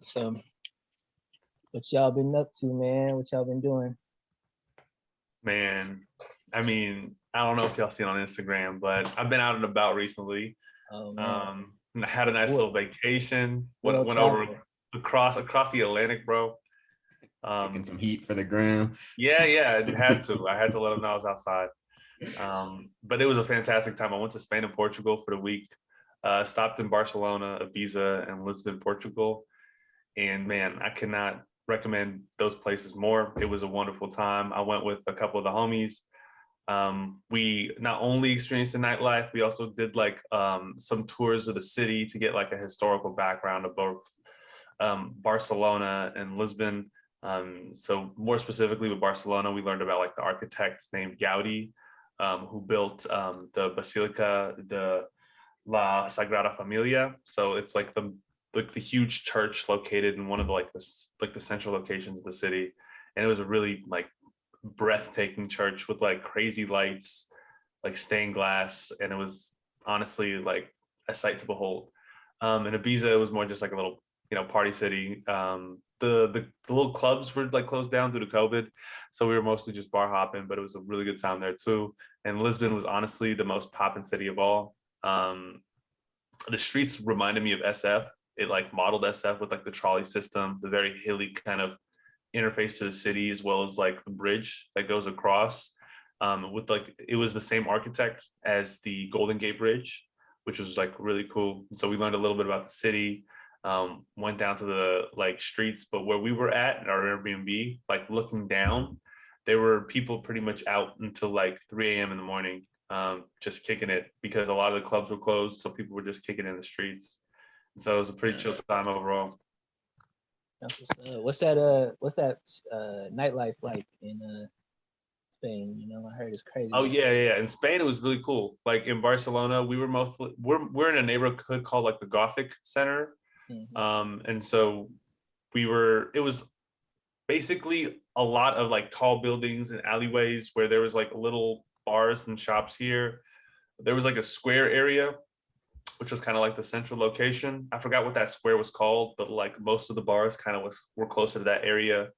So what y'all been up to, man? What y'all been doing? Man, I mean, I don't know if y'all seen on Instagram, but I've been out and about recently. Oh man, And I had a nice well, little vacation. well Went over traveled. across the Atlantic, bro. Taking Um, some heat for the gram. yeah, I had to. I had to let them know I was outside. But it was a fantastic time. I went to Spain and Portugal for the week. Stopped in Barcelona, Ibiza, and Lisbon, Portugal. And man, I cannot recommend those places more. It was a wonderful time. I went with a couple of the homies. We not only experienced the nightlife, we also did like some tours of the city to get like a historical background of both Barcelona and Lisbon. So more specifically with Barcelona, we learned about like the architect named Gaudi, who built the Basilica de La Sagrada Familia. So it's like the huge church located in one of the like the central locations of the city, and it was a really like breathtaking church with like crazy lights, like stained glass, and it was honestly like a sight to behold. And Ibiza was more just like a little party city. The little clubs were like closed down due to COVID, so we were mostly just bar hopping, but it was a really good time there too. And Lisbon was honestly the most poppin' city of all. The streets reminded me of SF. It like modeled SF with like the trolley system, the very hilly kind of interface to the city, as well as like the bridge that goes across. With like it was the same architect as the Golden Gate Bridge, which was like really cool. So we learned a little bit about the city. Went down to the like streets, but where we were at our Airbnb, like looking down, there were people pretty much out until like 3 a.m. in the morning, just kicking it because a lot of the clubs were closed, so people were just kicking in the streets. So it was a pretty chill time overall. What's that nightlife like in Spain? I heard it's crazy Oh down yeah. In Spain, it was really cool. Like in Barcelona, we're in a neighborhood called like the Gothic Center, there. and so it was basically a lot of like tall buildings and alleyways where there was like little bars and shops here. There was like a square area, which was kind of like the central location. I forgot what that square was called, but like most of the bars kind of were closer to that area.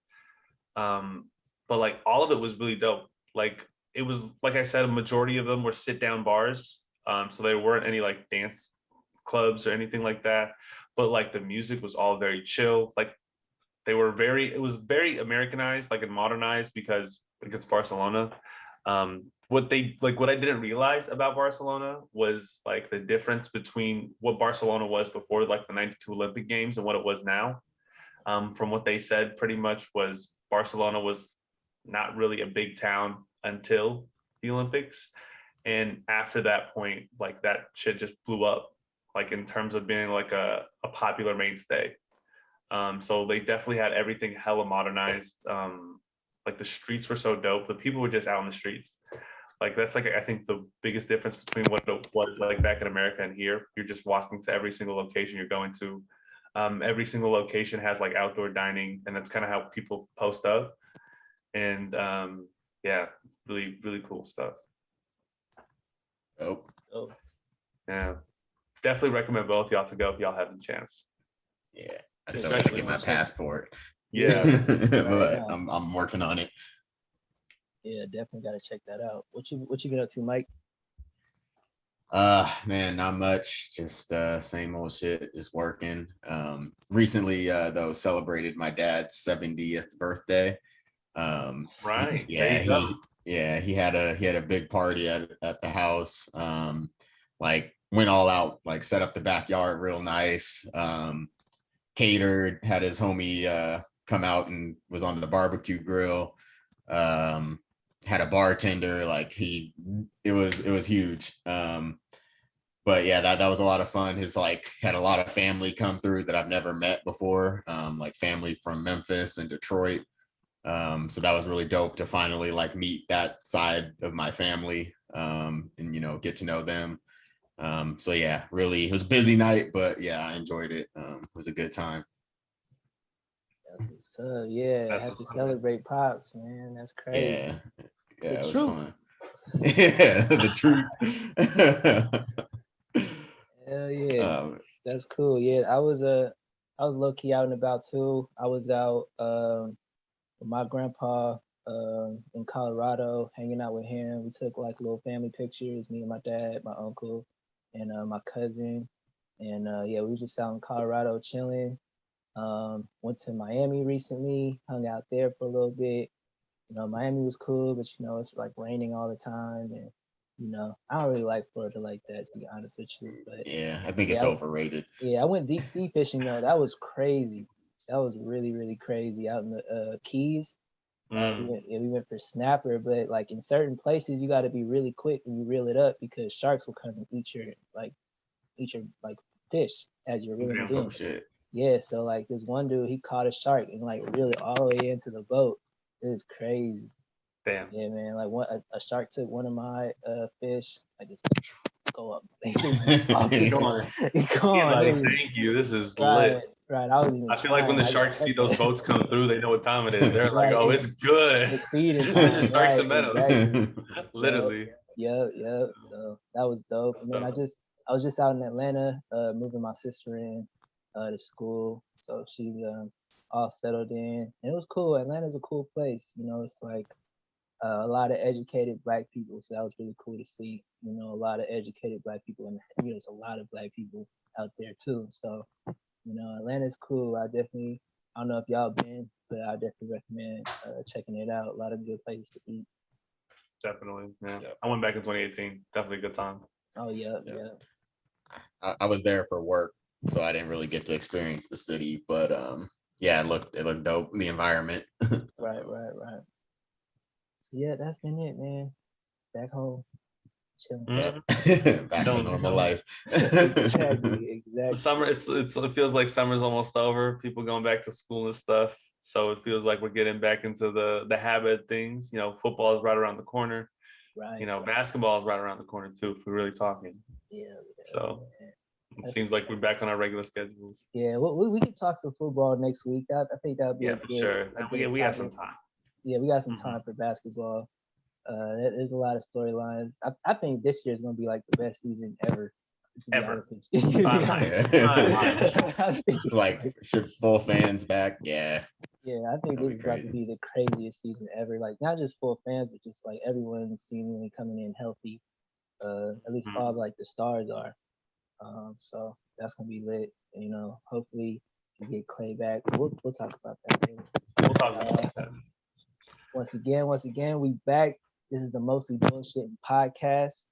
But like all of it was really dope. Like it was, like I said, a majority of them were sit down bars. So there weren't any like dance clubs or anything like that. But like the music was all very chill. Like it was very Americanized, like and modernized because it's Barcelona. What I didn't realize about Barcelona was like the difference between what Barcelona was before like the 92 Olympic Games and what it was now. From what they said, pretty much was Barcelona was not really a big town until the Olympics. And after that point, like that shit just blew up, like in terms of being like a popular mainstay. So they definitely had everything hella modernized. Like the streets were so dope. The people were just out in the streets. Like that's like I think the biggest difference between what it was like back in America and here. You're just walking to every single location you're going to. Every single location has like outdoor dining, and that's kind of how people post up. And yeah, really really cool stuff. Oh, Oh, Yeah, definitely recommend both y'all to go if y'all have the chance. yeah. I still Especially gotta get my for sure. passport. Yeah. But now. I'm working on it. Yeah, definitely got to check that out. What you been up to, Mike? Man, not much. Just same old shit, just working. Recently though celebrated my dad's 70th birthday. Right. There Yeah, you go. he had a big party at the house. Like went all out, like set up the backyard real nice. Catered, had his homie come out and was on the barbecue grill. Had a bartender, like it was huge. But yeah, that was a lot of fun. His like had a lot of family come through that I've never met before, like family from Memphis and Detroit. So that was really dope to finally like meet that side of my family, and get to know them. So yeah, really, it was a busy night, but yeah, I enjoyed it. It was a good time. Yeah, That's have to what's up. celebrate pops, man. That's crazy. Yeah, The yeah, it was truth. fun. Yeah, the truth. Hell yeah, um, that's cool. Yeah, I was I was low key out and about too. I was out with my grandpa in Colorado, hanging out with him. We took like little family pictures, me and my dad, my uncle, and my cousin. And yeah, we were just out in Colorado chilling. Went to Miami recently, hung out there for a little bit. You know, Miami was cool, but you know, it's like raining all the time. And, you know, I don't really like Florida like that, to be honest with you. But Yeah, I think yeah, it's overrated. yeah, I went deep sea fishing though. That was crazy. That was really, really crazy out in the Keys. We went for snapper, but like in certain places, you got to be really quick when you reel it up because sharks will come and eat your like fish as you're reeling it in. Oh shit. Yeah, so like this one dude, he caught a shark and like reeled it all the way into the boat. It was crazy. Damn. Yeah, man. Like a shark took one of my fish. I just go up. He's Gone. like, thank you. This is lit. Right. I was even. I feel like when the sharks see those boats come through, they know what time it is. They're like, Right, "Oh, it's good." It's feeding time. Sharks Right, and meadows, exactly. literally. Yep. So that was dope. And then I was just out in Atlanta, moving my sister in to school. So she's all settled in, and it was cool. Atlanta's a cool place. You know, it's like a lot of educated Black people. So that was really cool to see. You know, a lot of educated Black people, and you know, there's a lot of Black people out there too. So you know, Atlanta's cool. I don't know if y'all been, but I definitely recommend checking it out. A lot of good places to eat. Definitely, yeah. I went back in 2018. Definitely a good time. Oh yeah. I was there for work, so I didn't really get to experience the city, but yeah, it looked dope. The environment. Right. So yeah, that's been it, man. Back home, chilling. Back to normal life. Exactly. The summer, it feels like summer's almost over. People going back to school and stuff. So it feels like we're getting back into the habit of things. You know, football is right around the corner. Right. You know, basketball is right around the corner too, if we're really talking. Yeah. So it seems like we're back on our regular schedules. Yeah, we can talk some football next week. I think that would be for sure. We have some time. Yeah, we got some time for basketball. There's a lot of storylines. I think this year is going to be like the best season ever. Ever. Like full fans back. Yeah. Yeah, I think this is about to be the craziest season ever. Like not just full fans, but just like everyone seemingly coming in healthy. At least all like the stars are. So that's gonna be lit. You know, hopefully we get Clay back. We'll talk about that later. We'll talk about that. Once again, we back. This is the Mostly Bullshit podcast.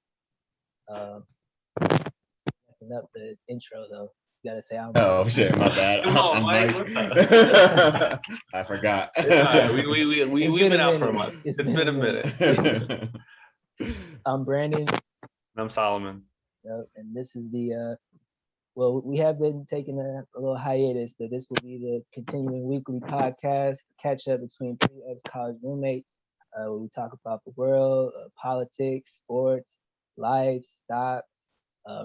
Messing up the intro though. You gotta say oh shit, my bad. I forgot. We've been out for a month. It's been a minute. I'm Brandon. And I'm Solomon. Yep, and this is the well, we have been taking a little hiatus, but this will be the continuing weekly podcast, catch up between three ex-college roommates, where we talk about the world, politics, sports, life, stocks,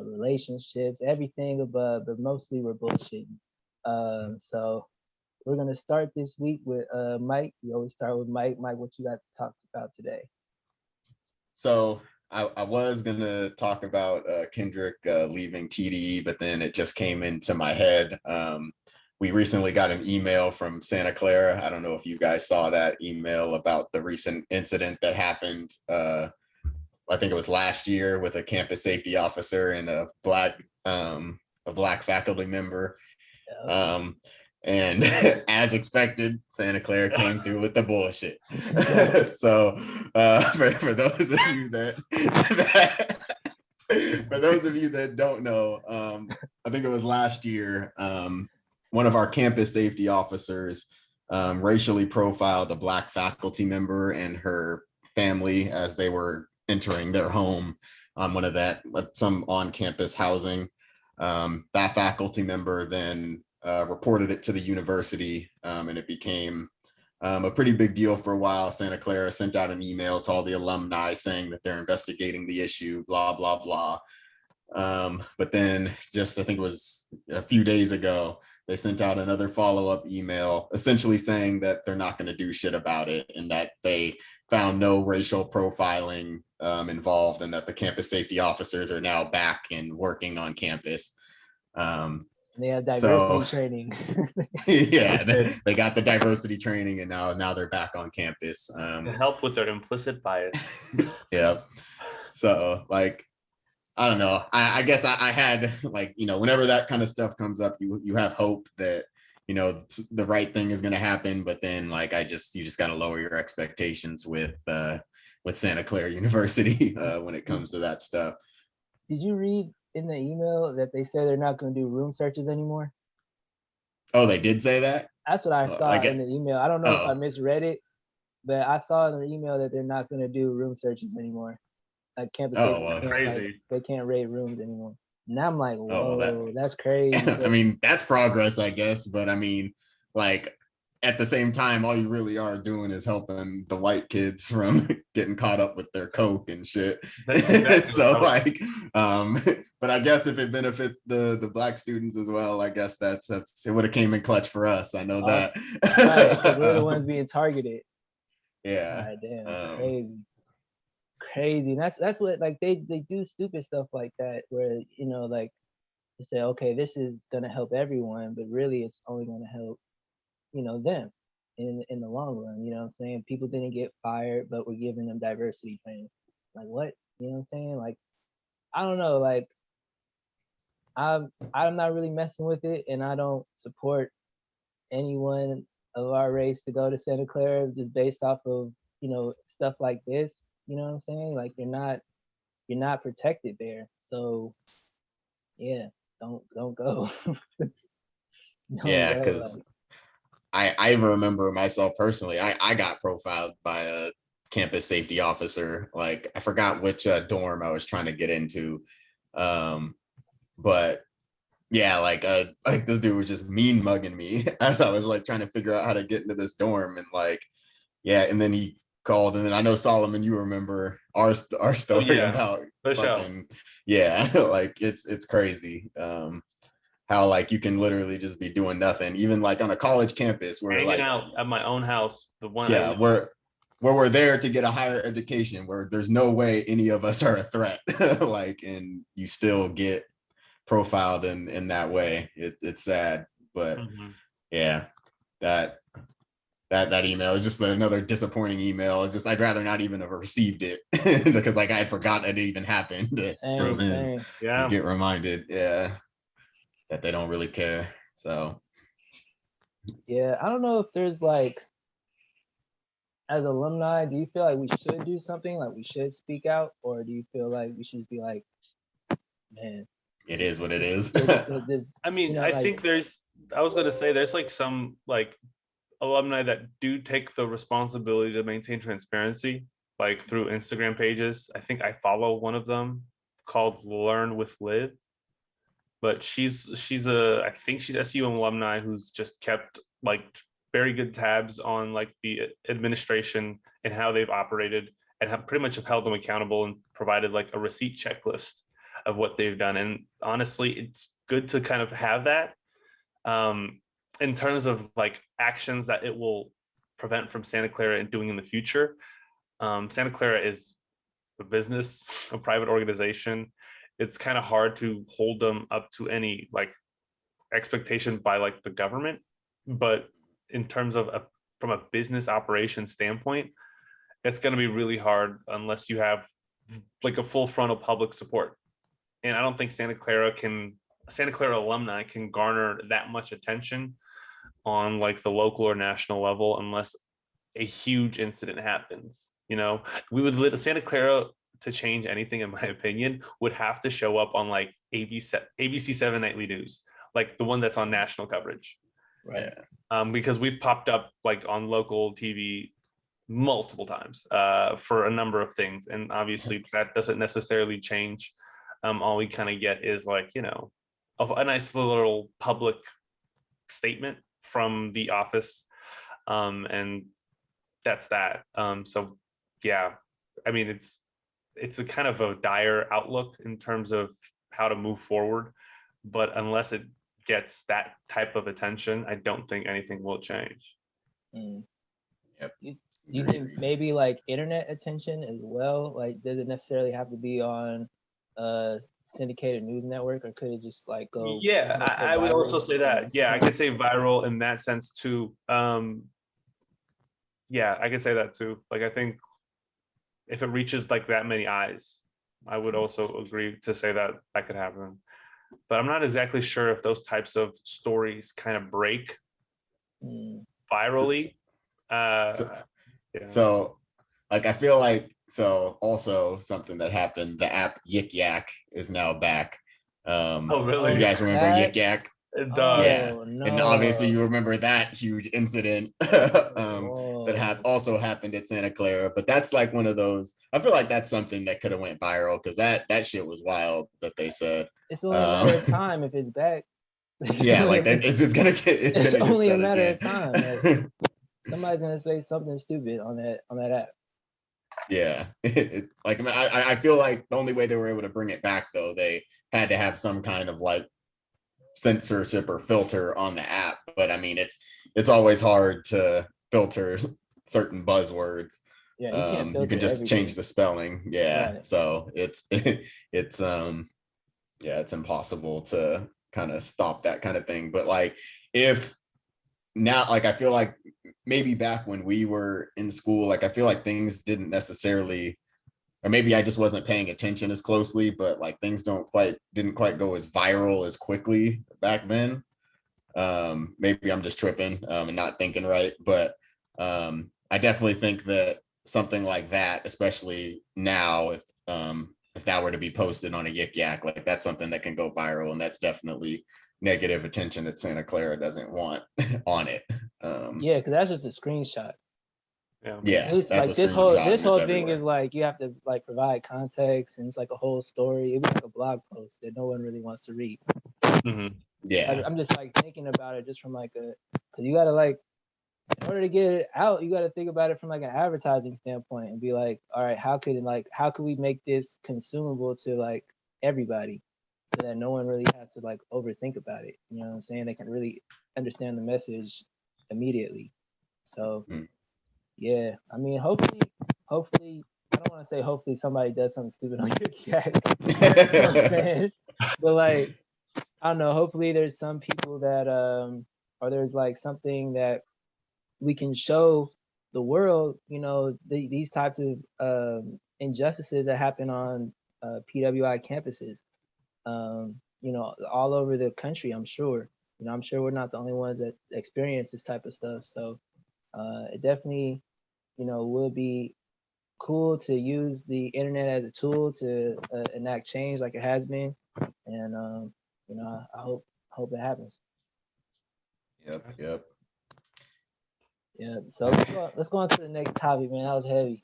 relationships, everything above, but mostly we're bullshitting. So we're gonna start this week with Mike. We always start with Mike. Mike, what you got to talk about today? So I was gonna talk about Kendrick leaving TDE, but then it just came into my head. We recently got an email from Santa Clara. I don't know if you guys saw that email about the recent incident that happened. I think it was last year with a campus safety officer and a black faculty member. And as expected, Santa Clara came through with the bullshit. So for those of you that don't know, I think it was last year, one of our campus safety officers racially profiled a black faculty member and her family as they were entering their home on some on-campus housing. That faculty member then reported it to the university, and it became a pretty big deal for a while. Santa Clara sent out an email to all the alumni saying that they're investigating the issue, blah, blah, blah. But then just, I think it was a few days ago, they sent out another follow-up email essentially saying that they're not going to do shit about it and that they found no racial profiling involved and that the campus safety officers are now back and working on campus. And they have diversity So training. yeah, they got the diversity training, and now they're back on campus to help with their implicit bias. Yeah. So like, I don't know. I guess I had like, whenever that kind of stuff comes up, you have hope that, the right thing is going to happen. But then like, you just got to lower your expectations with Santa Clara University when it comes to that stuff. Did you read in the email that they say they're not going to do room searches anymore? Oh, they did say that? That's what I saw like in the email. I don't know if I misread it, but I saw in the email that they're not going to do room searches anymore. Like campus crazy. they can't rate rooms anymore. And I'm like, whoa, well, that's crazy. I mean, that's progress, I guess. But I mean, like, at the same time, all you really are doing is helping the white kids from getting caught up with their coke and shit. Exactly so like, but I guess if it benefits the black students as well, I guess that's it would have came in clutch for us. I know that. Right, because we're the ones being targeted. Yeah. God damn, crazy. And that's what, like, they do stupid stuff like that where, like, they say, okay, this is gonna help everyone, but really it's only gonna help, them in the long run. You know what I'm saying? People didn't get fired, but we're giving them diversity training. Like, what? You know what I'm saying? Like, I don't know. Like, I'm not really messing with it, and I don't support anyone of our race to go to Santa Clara just based off of stuff like this. You know what I'm saying? Like, you're not protected there. So yeah, don't go. Yeah, because I remember myself personally, I got profiled by a campus safety officer. Like, I forgot which dorm I was trying to get into. But yeah, like this dude was just mean mugging me as I was like trying to figure out how to get into this dorm. And like, yeah, and then he called, and then I know Solomon, you remember our story about fucking, like it's crazy. How like you can literally just be doing nothing, even like on a college campus where hanging like out at my own house, the one where we're there to get a higher education, where there's no way any of us are a threat, like, and you still get profiled in that way. It's sad, but yeah, that email is just another disappointing email. It's just, I'd rather not even have received it because like I had forgotten it even happened. Same. Yeah, get reminded. Yeah. That they don't really care. So yeah, I don't know if there's like, as alumni, do you feel like we should do something, like we should speak out, or do you feel like we should be like, man, it is what it is? I mean, I think I was going to say there's like some like alumni that do take the responsibility to maintain transparency, like through Instagram pages. I think I follow one of them called Learn with Liv, but she's I think she's SU alumni who's just kept like very good tabs on like the administration and how they've operated, and have pretty much have held them accountable and provided like a receipt checklist of what they've done. And honestly, it's good to kind of have that in terms of like actions that it will prevent from Santa Clara and doing in the future. Santa Clara is a business, a private organization. It's kind of hard to hold them up to any like expectation by like the government. But in terms of from a business operation standpoint, it's going to be really hard unless you have like a full frontal public support. And I don't think Santa Clara alumni can garner that much attention on like the local or national level unless a huge incident happens. Santa Clara, to change anything, in my opinion, would have to show up on like ABC 7 Nightly News, like the one that's on national coverage. Right. Because we've popped up like on local TV multiple times for a number of things. And obviously that doesn't necessarily change. All we kind of get is like, a nice little public statement from the office. And that's that. So yeah, I mean, it's a kind of a dire outlook in terms of how to move forward, but unless it gets that type of attention, I don't think anything will change. Yep. You think maybe like internet attention as well? Like, does it necessarily have to be on syndicated news network, or could it just like go? Yeah, I would also say that. Yeah, I could say viral in that sense too. Yeah, I could say that too. Like, I think if it reaches like that many eyes, I would also agree to say that that could happen. But I'm not exactly sure if those types of stories kind of break virally. Yeah. So like I feel like, so also something that happened, the app Yik Yak is now back. Oh, really? You guys remember Yik Yak? Yeah. No. And obviously you remember that huge incident that also happened at Santa Clara. But that's like one of those, I feel like that's something that could have went viral, because that shit was wild that they said. It's only a matter of time if it's back. Yeah, like that, it's gonna get only a matter again. of time. Like, somebody's gonna say something stupid on that app. Yeah, like I feel like the only way they were able to bring it back, though, they had to have some kind of like censorship or filter on the app. But I mean, it's always hard to filter certain buzzwords. Yeah, you can't filter you can just everything. change the spelling. Yeah, right. So it's yeah, it's impossible to kind of stop that kind of thing. But like, if now, like, I feel like maybe back when we were in school, like I feel like things didn't necessarily, or maybe I just wasn't paying attention as closely, but like things didn't quite go as viral as quickly back then. Maybe I'm just tripping and not thinking right, but I definitely think that something like that, especially now, if that were to be posted on a Yik Yak, like that's something that can go viral, and that's definitely negative attention that Santa Clara doesn't want on it. Yeah, because that's just a screenshot. Yeah, it's that's like a this whole screenshot, thing is like you have to like provide context, and it's like a whole story. It was like a blog post that no one really wants to read. Yeah, I'm just like thinking about it just from like because you gotta like, in order to get it out, you gotta think about it from like an advertising standpoint and be like, all right, how could we make this consumable to like everybody, so that no one really has to like overthink about it. You know what I'm saying? They can really understand the message immediately. So yeah, I mean, hopefully, I don't want to say hopefully somebody does something stupid on your cat. You know what I'm saying? But like, I don't know, hopefully there's some people that or there's like something that we can show the world, you know, these types of injustices that happen on PWI campuses, you know, all over the country. I'm sure, you know, I'm sure we're not the only ones that experience this type of stuff. So it definitely, you know, will be cool to use the internet as a tool to enact change like it has been. And you know, I hope it happens. Yep. Yeah. So let's go on to the next topic, man. That was heavy.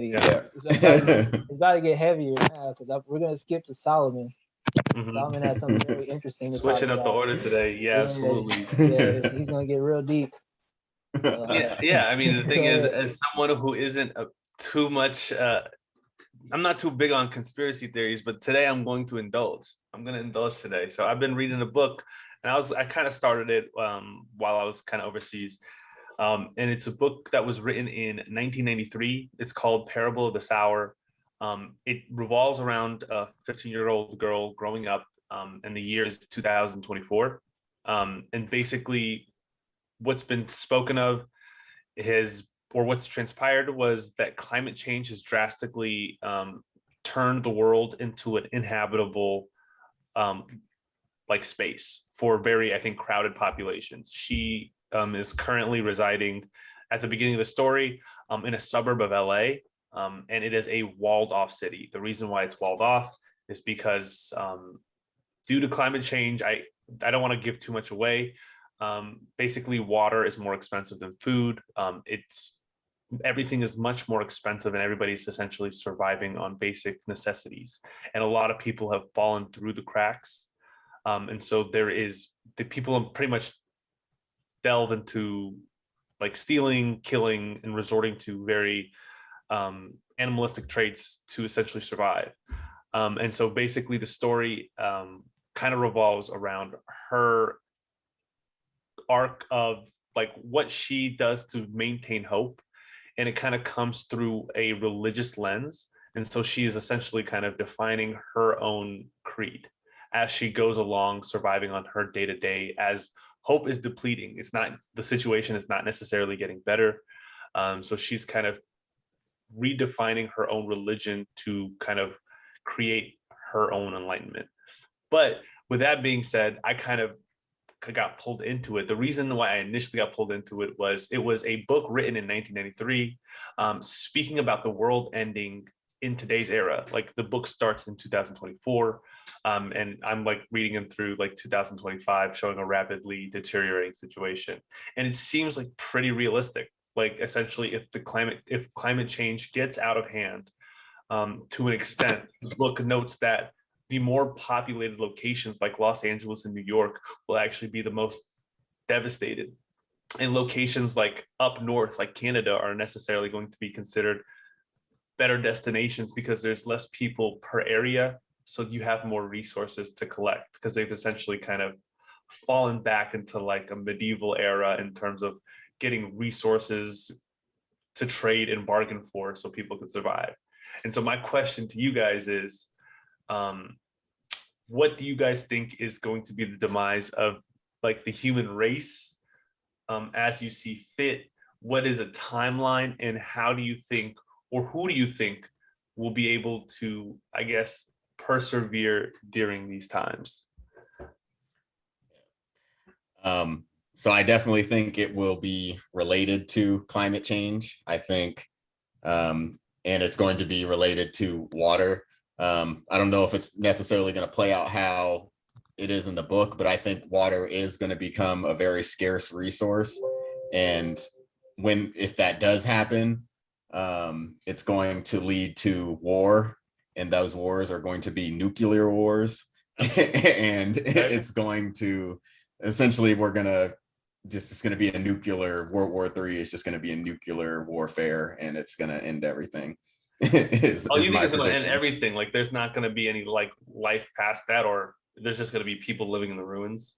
Yeah. It's about to get heavier now because we're gonna skip to Solomon. Solomon has something very interesting to Switching talk up about. the order today. Yeah, absolutely. Yeah, he's gonna get real deep. Yeah. I mean, the thing is, as someone who isn't too much, I'm not too big on conspiracy theories, but today I'm going to indulge. I'm going to indulge today. So I've been reading a book, and I kind of started it while I was kind of overseas. And it's a book that was written in 1993. It's called Parable of the Sower. It revolves around a 15-year-old girl growing up, and the year is 2024. And basically, what's been spoken of what's transpired was that climate change has drastically turned the world into an inhabitable like space for very, I think, crowded populations. She is currently residing at the beginning of the story in a suburb of LA, and it is a walled off city. The reason why it's walled off is because due to climate change, I don't want to give too much away. Basically, water is more expensive than food. Everything is much more expensive, and everybody's essentially surviving on basic necessities. And a lot of people have fallen through the cracks. And so the people pretty much delve into like stealing, killing, and resorting to very animalistic traits to essentially survive. And so basically the story kind of revolves around her arc of like what she does to maintain hope. And it kind of comes through a religious lens. And so she is essentially kind of defining her own creed as she goes along, surviving on her day-to-day as hope is depleting. It's not, the situation is not necessarily getting better. So she's kind of redefining her own religion to kind of create her own enlightenment. But with that being said, I kind of got pulled into it. The reason why I initially got pulled into it was a book written in 1993, speaking about the world ending in today's era. Like the book starts in 2024, and I'm like reading them through like 2025, showing a rapidly deteriorating situation. And it seems like pretty realistic. Like essentially, if climate change gets out of hand, to an extent, the book notes that the more populated locations like Los Angeles and New York will actually be the most devastated. And locations like up north, like Canada, are necessarily going to be considered better destinations because there's less people per area. So you have more resources to collect because they've essentially kind of fallen back into like a medieval era in terms of getting resources to trade and bargain for so people could survive. And so my question to you guys is, what do you guys think is going to be the demise of like the human race as you see fit? What is a timeline, and how do you think, or who do you think will be able to, I guess, persevere during these times? So I definitely think it will be related to climate change. I think, and it's going to be related to water. I don't know if it's necessarily going to play out how it is in the book, but I think water is going to become a very scarce resource. And if that does happen, it's going to lead to war, and those wars are going to be nuclear wars. And it's going to, essentially, it's going to be a nuclear World War III. It's just going to be a nuclear warfare, and it's going to end everything. You think it's going to end everything? Like there's not going to be any like life past that, or there's just going to be people living in the ruins?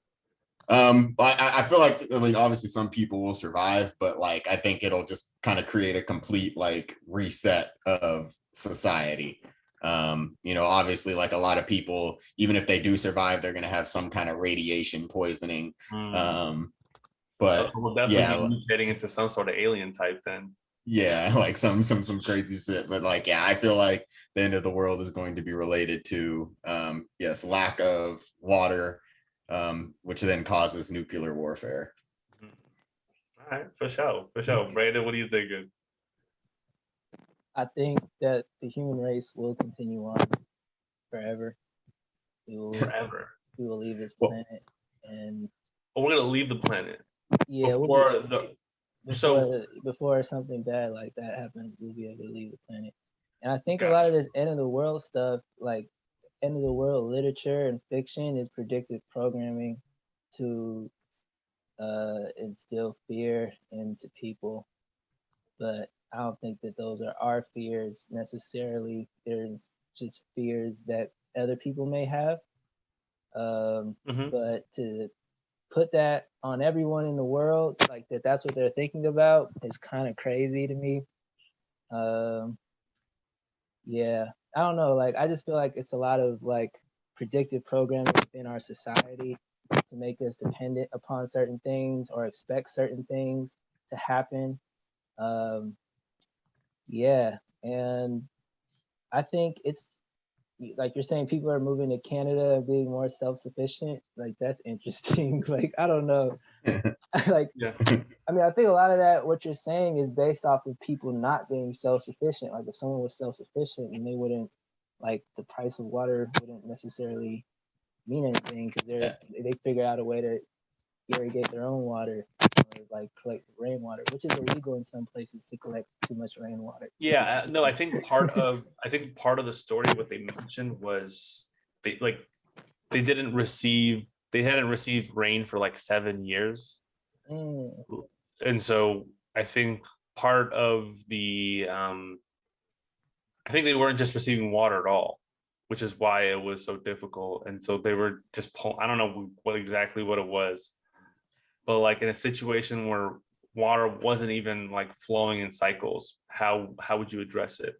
I feel like, I mean, obviously some people will survive, but like I think it'll just kind of create a complete like reset of society. Obviously, like a lot of people, even if they do survive, they're going to have some kind of radiation poisoning. But we'll definitely be mutating into some sort of alien type then. Yeah, like some crazy shit. But like, yeah, I feel like the end of the world is going to be related to yes, lack of water, which then causes nuclear warfare. All right, for sure. Brandon, what are you thinking? I think that the human race will continue on forever. We will leave this planet, and we're gonna leave the planet. Yeah, before something bad like that happens, we'll be able to leave the planet. And I think a lot of this end of the world stuff, like end of the world literature and fiction, is predictive programming to instill fear into people. But I don't think that those are our fears necessarily. There's just fears that other people may have. But to put that on everyone in the world, like that's what they're thinking about, is kind of crazy to me. Yeah, I don't know. Like, I just feel like it's a lot of like predictive programming within our society to make us dependent upon certain things or expect certain things to happen. Yeah, and I think it's like you're saying, people are moving to Canada and being more self-sufficient. Like, that's interesting. Like, I don't know. Like, yeah. I mean, I think a lot of that, what you're saying, is based off of people not being self-sufficient. Like, if someone was self-sufficient, and they wouldn't, like, the price of water wouldn't necessarily mean anything, because they figure out a way to irrigate their own water, or like collect rainwater, which is illegal in some places to collect too much rainwater. Yeah, no, I think part of the story, what they mentioned was they hadn't received rain for like 7 years. And so I think part of the I think they weren't just receiving water at all, which is why it was so difficult. And so they were just I don't know what it was, but like in a situation where water wasn't even like flowing in cycles, how would you address it?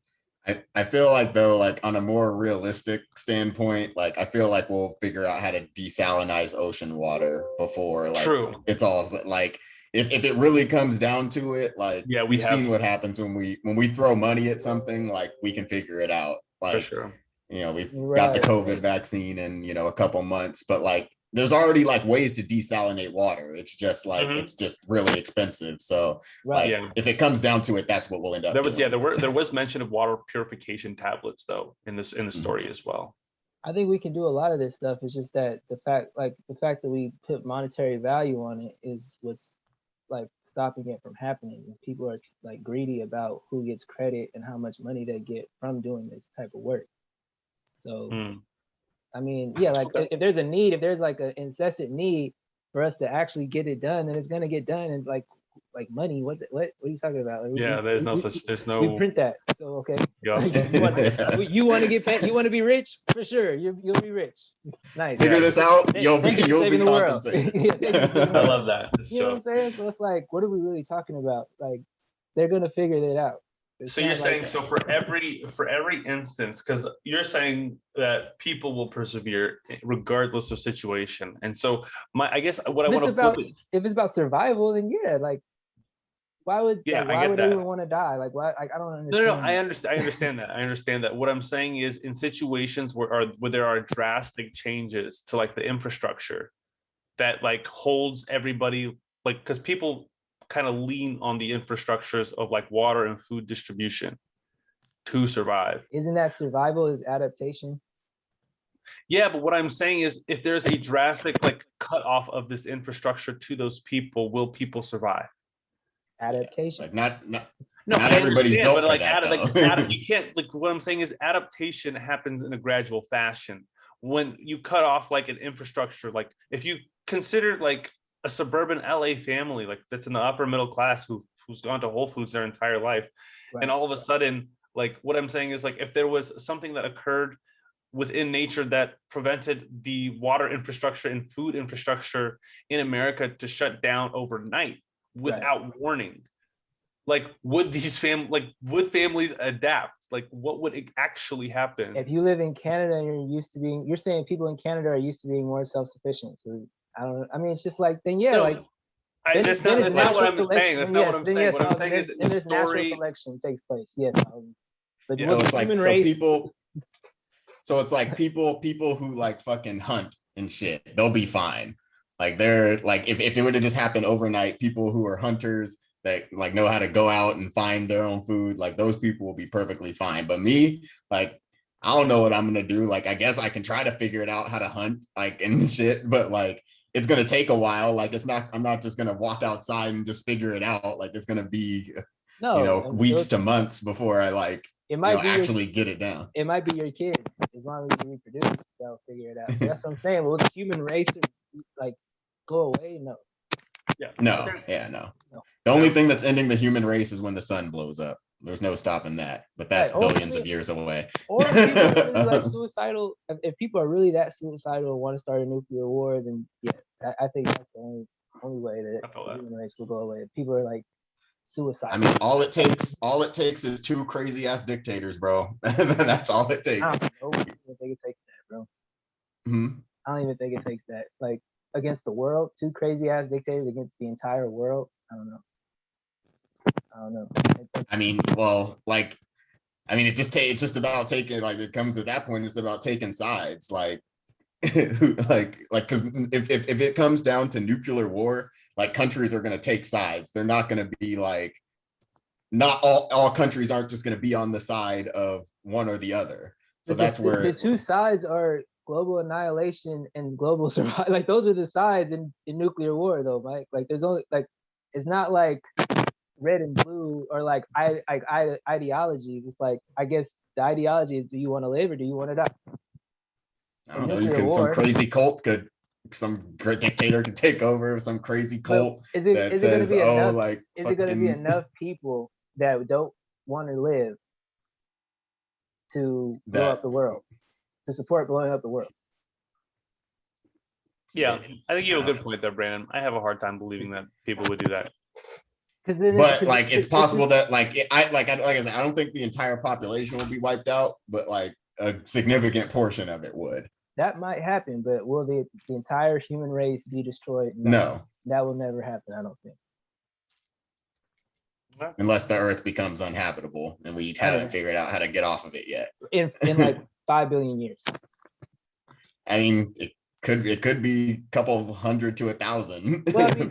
I feel like though, like on a more realistic standpoint, like I feel like we'll figure out how to desalinize ocean water before like True. it's all like if it really comes down to it, like Yeah, we've seen what happens when we throw money at something, like we can figure it out. for Like, sure. you know, we've got the COVID vaccine in, you know, a couple months, but like there's already like ways to desalinate water. It's just like it's just really expensive. So like if it comes down to it, that's what we'll end up doing. There was mention of water purification tablets though in the story as well. I think we can do a lot of this stuff. It's just that the fact that we put monetary value on it is what's like stopping it from happening. People are like greedy about who gets credit and how much money they get from doing this type of work. So I mean, yeah, like if there's a need, if there's like an incessant need for us to actually get it done, then it's gonna get done. And like money, what are you talking about? Like, there's no we print that. So okay, yeah. you want to get paid, you want to be rich for sure. You'll be rich. Nice. Figure this out. You'll be compensated. I love that. You know what I'm saying? So it's like, what are we really talking about? Like, they're gonna figure it out. So you're saying so for every instance, because you're saying that people will persevere regardless of situation, and so I guess what I want to flip it. If it's about survival, then yeah, like why would anyone want to die? Like why? I don't understand. No, I understand that. I understand that. What I'm saying is in situations where there are drastic changes to like the infrastructure that like holds everybody, like because people kind of lean on the infrastructures of like water and food distribution to survive. Isn't that survival is adaptation? Yeah, but what I'm saying is if there's a drastic like cut off of this infrastructure to those people, will people survive? Adaptation. Like not everybody's built for that. You can't, like what I'm saying is adaptation happens in a gradual fashion. When you cut off like an infrastructure, like if you consider like a suburban LA family like that's in the upper middle class who's gone to Whole Foods their entire life, and all of a sudden, like what I'm saying is like if there was something that occurred within nature that prevented the water infrastructure and food infrastructure in America to shut down overnight without warning, like would families adapt? Like what would actually happen? If you live in Canada and you're saying people in Canada are used to being more self-sufficient. So I mean, it's just like, then yeah, like that's not what I'm saying. That's not what I'm saying. What I'm saying is in the natural selection takes place. Yes. But so it's like people. So it's like people who like fucking hunt and shit, they'll be fine. Like they're like if it were to just happen overnight, people who are hunters that like know how to go out and find their own food, like those people will be perfectly fine. But me, like I don't know what I'm gonna do. Like I guess I can try to figure it out how to hunt, like and shit, but like it's gonna take a while. Like I'm not just gonna walk outside and just figure it out. Like it's gonna be weeks to months before I like actually get it down. It might be your kids, as long as you reproduce, they'll figure it out. So that's what I'm saying. Will the human race like go away? No. Yeah. No. The only thing that's ending the human race is when the sun blows up. There's no stopping that, but that's billions of years away. Or if people are really like suicidal, if people are really that suicidal and want to start a nuclear war, then yeah, I think that's the only way that the human race will go away. If people are like suicidal. I mean, all it takes is two crazy ass dictators, bro. That's all it takes. I don't even think it takes that, bro. I don't even think it takes that. Like against the world, two crazy ass dictators against the entire world. I don't know. I mean, well, like, it's just about taking, like, it comes to that point, it's about taking sides, like, because if it comes down to nuclear war, like, countries are going to take sides. They're not going to be like, not all countries aren't just going to be on the side of one or the other. So that's where the two sides are global annihilation and global survival. Like those are the sides in nuclear war, though, Mike. Like there's only like it's not like red and blue or like ideologies. It's like I guess the ideology is: do you want to live or do you want to die? I don't know. Some crazy cult some dictator could take over. Some crazy cult is it going to be enough? Is it going to be enough people that don't want to live to blow up the world? To support blowing up the world. Yeah, I think you have a good point there, Brandon. I have a hard time believing that people would do that. But like it's possible that like like I said, I don't think the entire population will be wiped out, but like a significant portion of it would. That might happen, but will the entire human race be destroyed? No. That will never happen, I don't think. Unless the Earth becomes uninhabitable and we haven't figured out how to get off of it yet. In like 5 billion years. I mean, it could be a couple of 100 to 1,000. Well, I mean,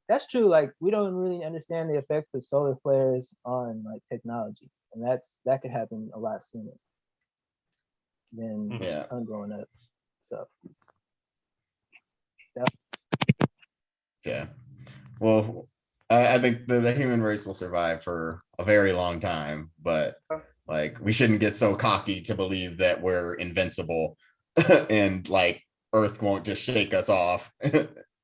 that's true. Like, we don't really understand the effects of solar flares on like technology, and that could happen a lot sooner than the sun blowing up. So yeah. Well, I think the human race will survive for a very long time, but like we shouldn't get so cocky to believe that we're invincible and like Earth won't just shake us off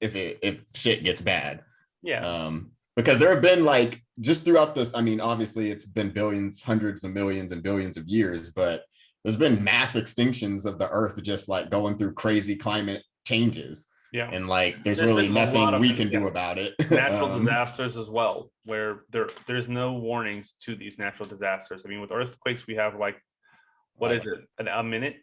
if shit gets bad. Yeah. Because there have been like just throughout this, I mean, obviously it's been billions, hundreds of millions and billions of years, but there's been mass extinctions of the Earth just like going through crazy climate changes. Yeah. And like there's really nothing we can do about it. Natural disasters as well, where there's no warnings to these natural disasters. I mean, with earthquakes, we have like, what is it? A minute?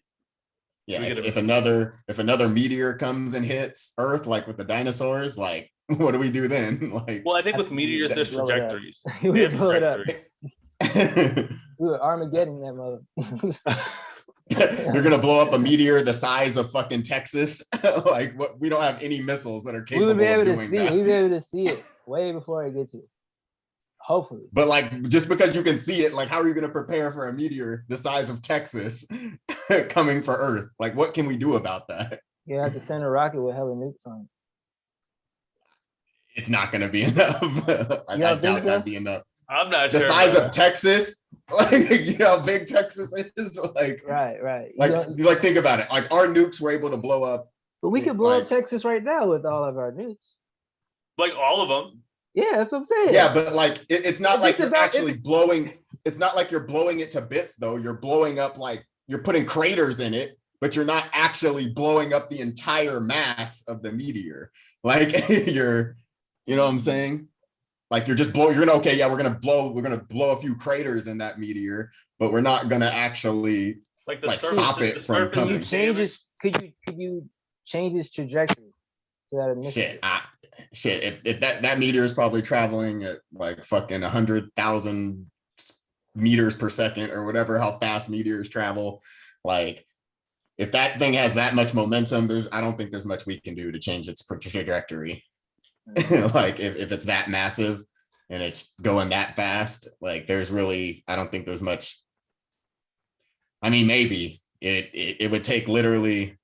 Yeah, if another meteor comes and hits Earth, like with the dinosaurs, like what do we do then? Like, well, I think with meteors, there's trajectories. We would blow it up. We were Armageddon that mode. You're gonna blow up a meteor the size of fucking Texas. Like, what? We don't have any missiles that are capable of doing that. We'd be able to see it way before it gets here. Hopefully. But like, just because you can see it, like, how are you gonna prepare for a meteor the size of Texas coming for Earth? Like, what can we do about that? You have to send a rocket with hella nukes on it. It's not gonna be enough. I doubt that'd be enough. I'm not sure. The size of Texas, like, you know how big Texas is? Like, right. Like think about it. Like, our nukes were able to blow up. But we could blow up Texas right now with all of our nukes. Like all of them. Yeah, that's what I'm saying. Yeah, but like it's not like you're actually blowing. It's not like you're blowing it to bits, though. You're blowing up, like, you're putting craters in it, but you're not actually blowing up the entire mass of the meteor. Like you know what I'm saying? Like you're gonna we're gonna blow a few craters in that meteor, but we're not gonna actually like stop it from coming. Could you change its trajectory to that initiative? Shit, if that meteor is probably traveling at like fucking 100,000 meters per second or whatever, how fast meteors travel, like if that thing has that much momentum, I don't think there's much we can do to change its trajectory. Like if it's that massive and it's going that fast, like I don't think there's much. I mean, maybe it would take literally,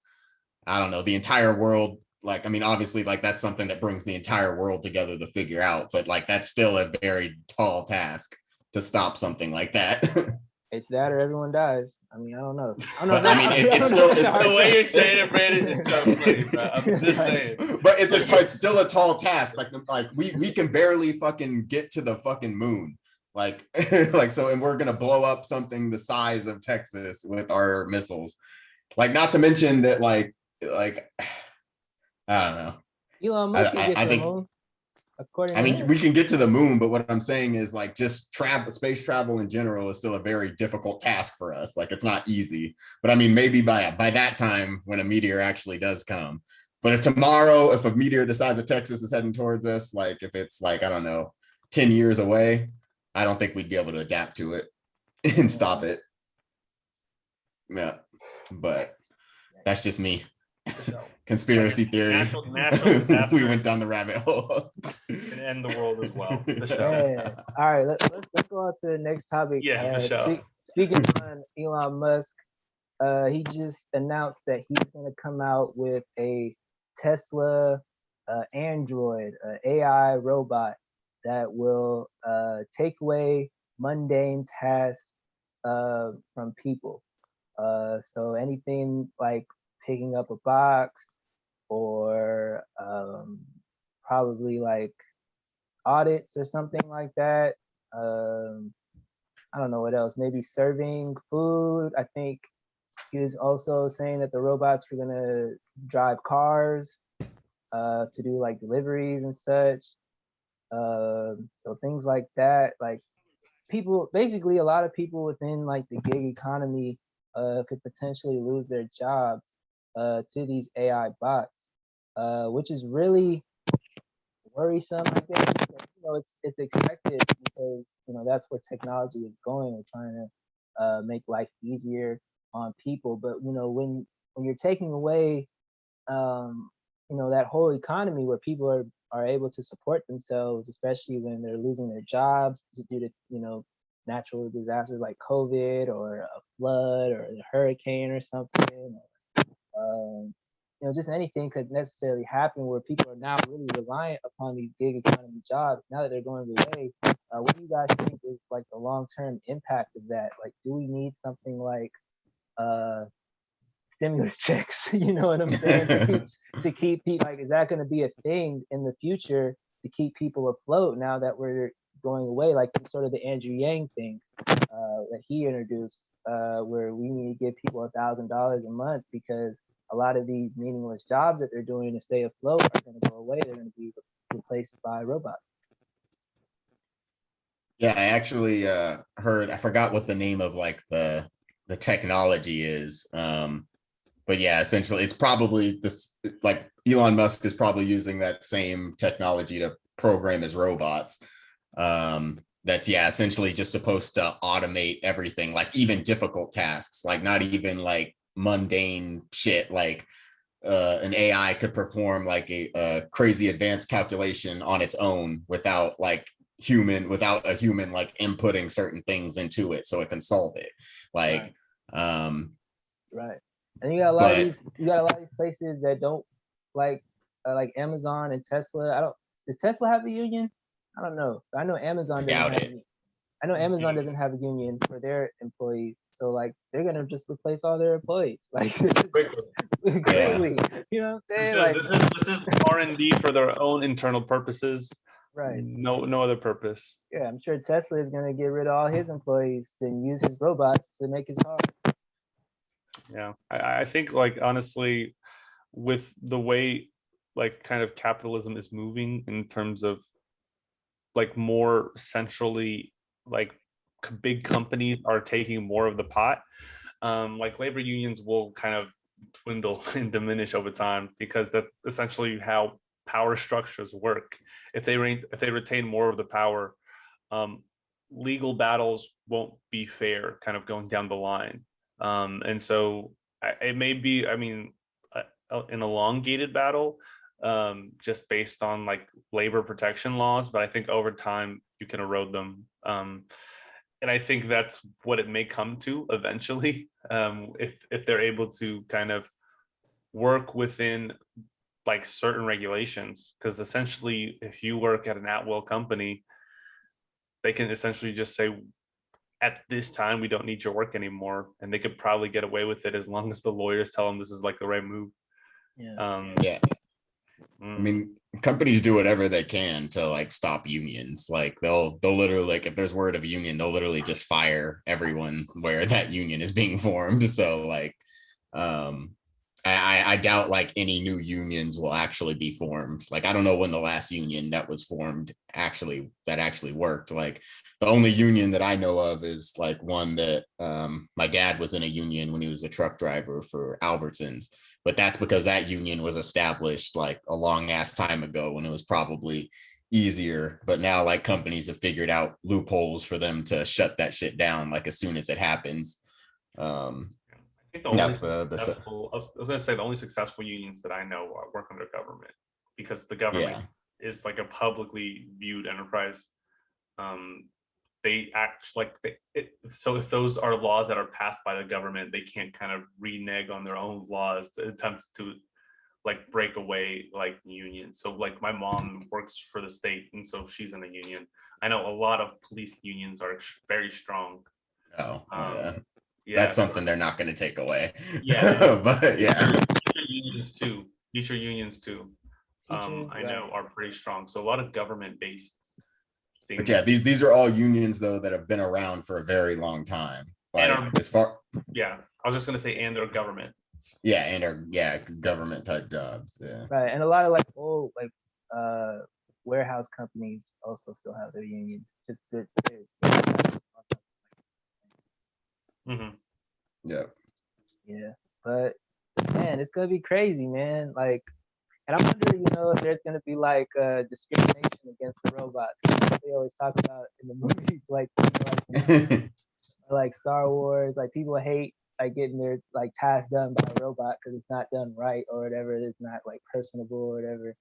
I don't know, the entire world. Like, I mean, obviously, like that's something that brings the entire world together to figure out, but like that's still a very tall task to stop something like that. It's that or everyone dies. I mean, I don't know. But I mean, it's the way you're saying it, Brandon, is so funny, bro. I'm just saying. But it's still a tall task. Like we can barely fucking get to the fucking moon. Like so, and we're gonna blow up something the size of Texas with our missiles. Like, not to mention that, like I don't know. Elon Musk can get to the moon. I mean, we can get to the moon, but what I'm saying is, like, just space travel in general is still a very difficult task for us. Like, it's not easy. But I mean, maybe by that time, when a meteor actually does come. But if a meteor the size of Texas is heading towards us, like if it's like, I don't know, 10 years away, I don't think we'd be able to adapt to it and stop it. Yeah, but that's just me. Conspiracy theory. Natural we went down the rabbit hole. And end the world as well. Yeah. All right, let's go on to the next topic. Yeah, for sure. Speaking on Elon Musk, he just announced that he's going to come out with a Tesla Android, AI robot that will take away mundane tasks from people. So anything like picking up a box or probably like audits or something like that. I don't know what else, maybe serving food. I think he was also saying that the robots were gonna drive cars to do like deliveries and such. So things like that, like people, basically a lot of people within like the gig economy could potentially lose their jobs to these AI bots, which is really worrisome, I guess. But, it's expected because that's where technology is going. We're trying to make life easier on people, but when you're taking away that whole economy where people are able to support themselves, especially when they're losing their jobs due to natural disasters like COVID or a flood or a hurricane or something. Just anything could necessarily happen where people are now really reliant upon these gig economy jobs. Now that they're going away, what do you guys think is like the long-term impact of that? Like, do we need something like stimulus checks? You know what I'm saying? to keep people, like, is that going to be a thing in the future to keep people afloat now that we're going away? Like sort of the Andrew Yang thing that he introduced, where we need to give people $1,000 a month because a lot of these meaningless jobs that they're doing to stay afloat are going to go away. They're going to be replaced by robots. Yeah, I actually heard, I forgot what the name of like the technology is. But yeah, essentially it's probably this, like Elon Musk is probably using that same technology to program his robots. That's essentially just supposed to automate everything, like even difficult tasks, like not even like mundane shit, like an AI could perform like a crazy advanced calculation on its own without a human like inputting certain things into it so it can solve it. Like right. And you got a lot of these places that don't like Amazon and Tesla. Does Tesla have a union? I don't know. I know Amazon doesn't have a union for their employees. So like they're gonna just replace all their employees. Like quickly. You know what I'm saying? This is R&D for their own internal purposes. Right. No other purpose. Yeah, I'm sure Tesla is gonna get rid of all his employees and use his robots to make his car. Yeah, I think like honestly, with the way like kind of capitalism is moving in terms of like more centrally, like big companies are taking more of the pot. Like labor unions will kind of dwindle and diminish over time because that's essentially how power structures work. If they retain more of the power, legal battles won't be fair kind of going down the line. And so it may be, I mean, an elongated battle just based on like labor protection laws, but I think over time you can erode them. And I think that's what it may come to eventually, if they're able to kind of work within like certain regulations, because essentially if you work at an at-will company, they can essentially just say, at this time, we don't need your work anymore. And they could probably get away with it as long as the lawyers tell them this is like the right move. I mean, companies do whatever they can to like stop unions. Like they'll literally, like if there's word of a union, they'll literally just fire everyone where that union is being formed. So like, I doubt like any new unions will actually be formed. Like, I don't know when the last union that was formed actually worked. Like the only union that I know of is like one that my dad was in a union when he was a truck driver for Albertsons, but that's because that union was established like a long ass time ago when it was probably easier. But now like companies have figured out loopholes for them to shut that shit down like as soon as it happens. I think I was going to say the only successful unions that I know work under government, because the government is like a publicly viewed enterprise. They act like so if those are laws that are passed by the government, they can't kind of renege on their own laws to attempt to like break away like unions. So like my mom works for the state, and so she's in a union. I know a lot of police unions are very strong. That's something they're not going to take away. But future unions too. I know are pretty strong. So a lot of government-based things. But yeah, these are all unions though that have been around for a very long time. Like I was just going to say, and they're government. Government type jobs. Yeah. Right, and a lot of like old like warehouse most companies also still have their unions. Just yeah, but man, it's gonna be crazy, man. Like, and I wonder, if there's gonna be like discrimination against the robots. They always talk about in the movies, like like Star Wars, like people hate like getting their like tasks done by a robot because it's not done right or whatever. It's not like personable or whatever.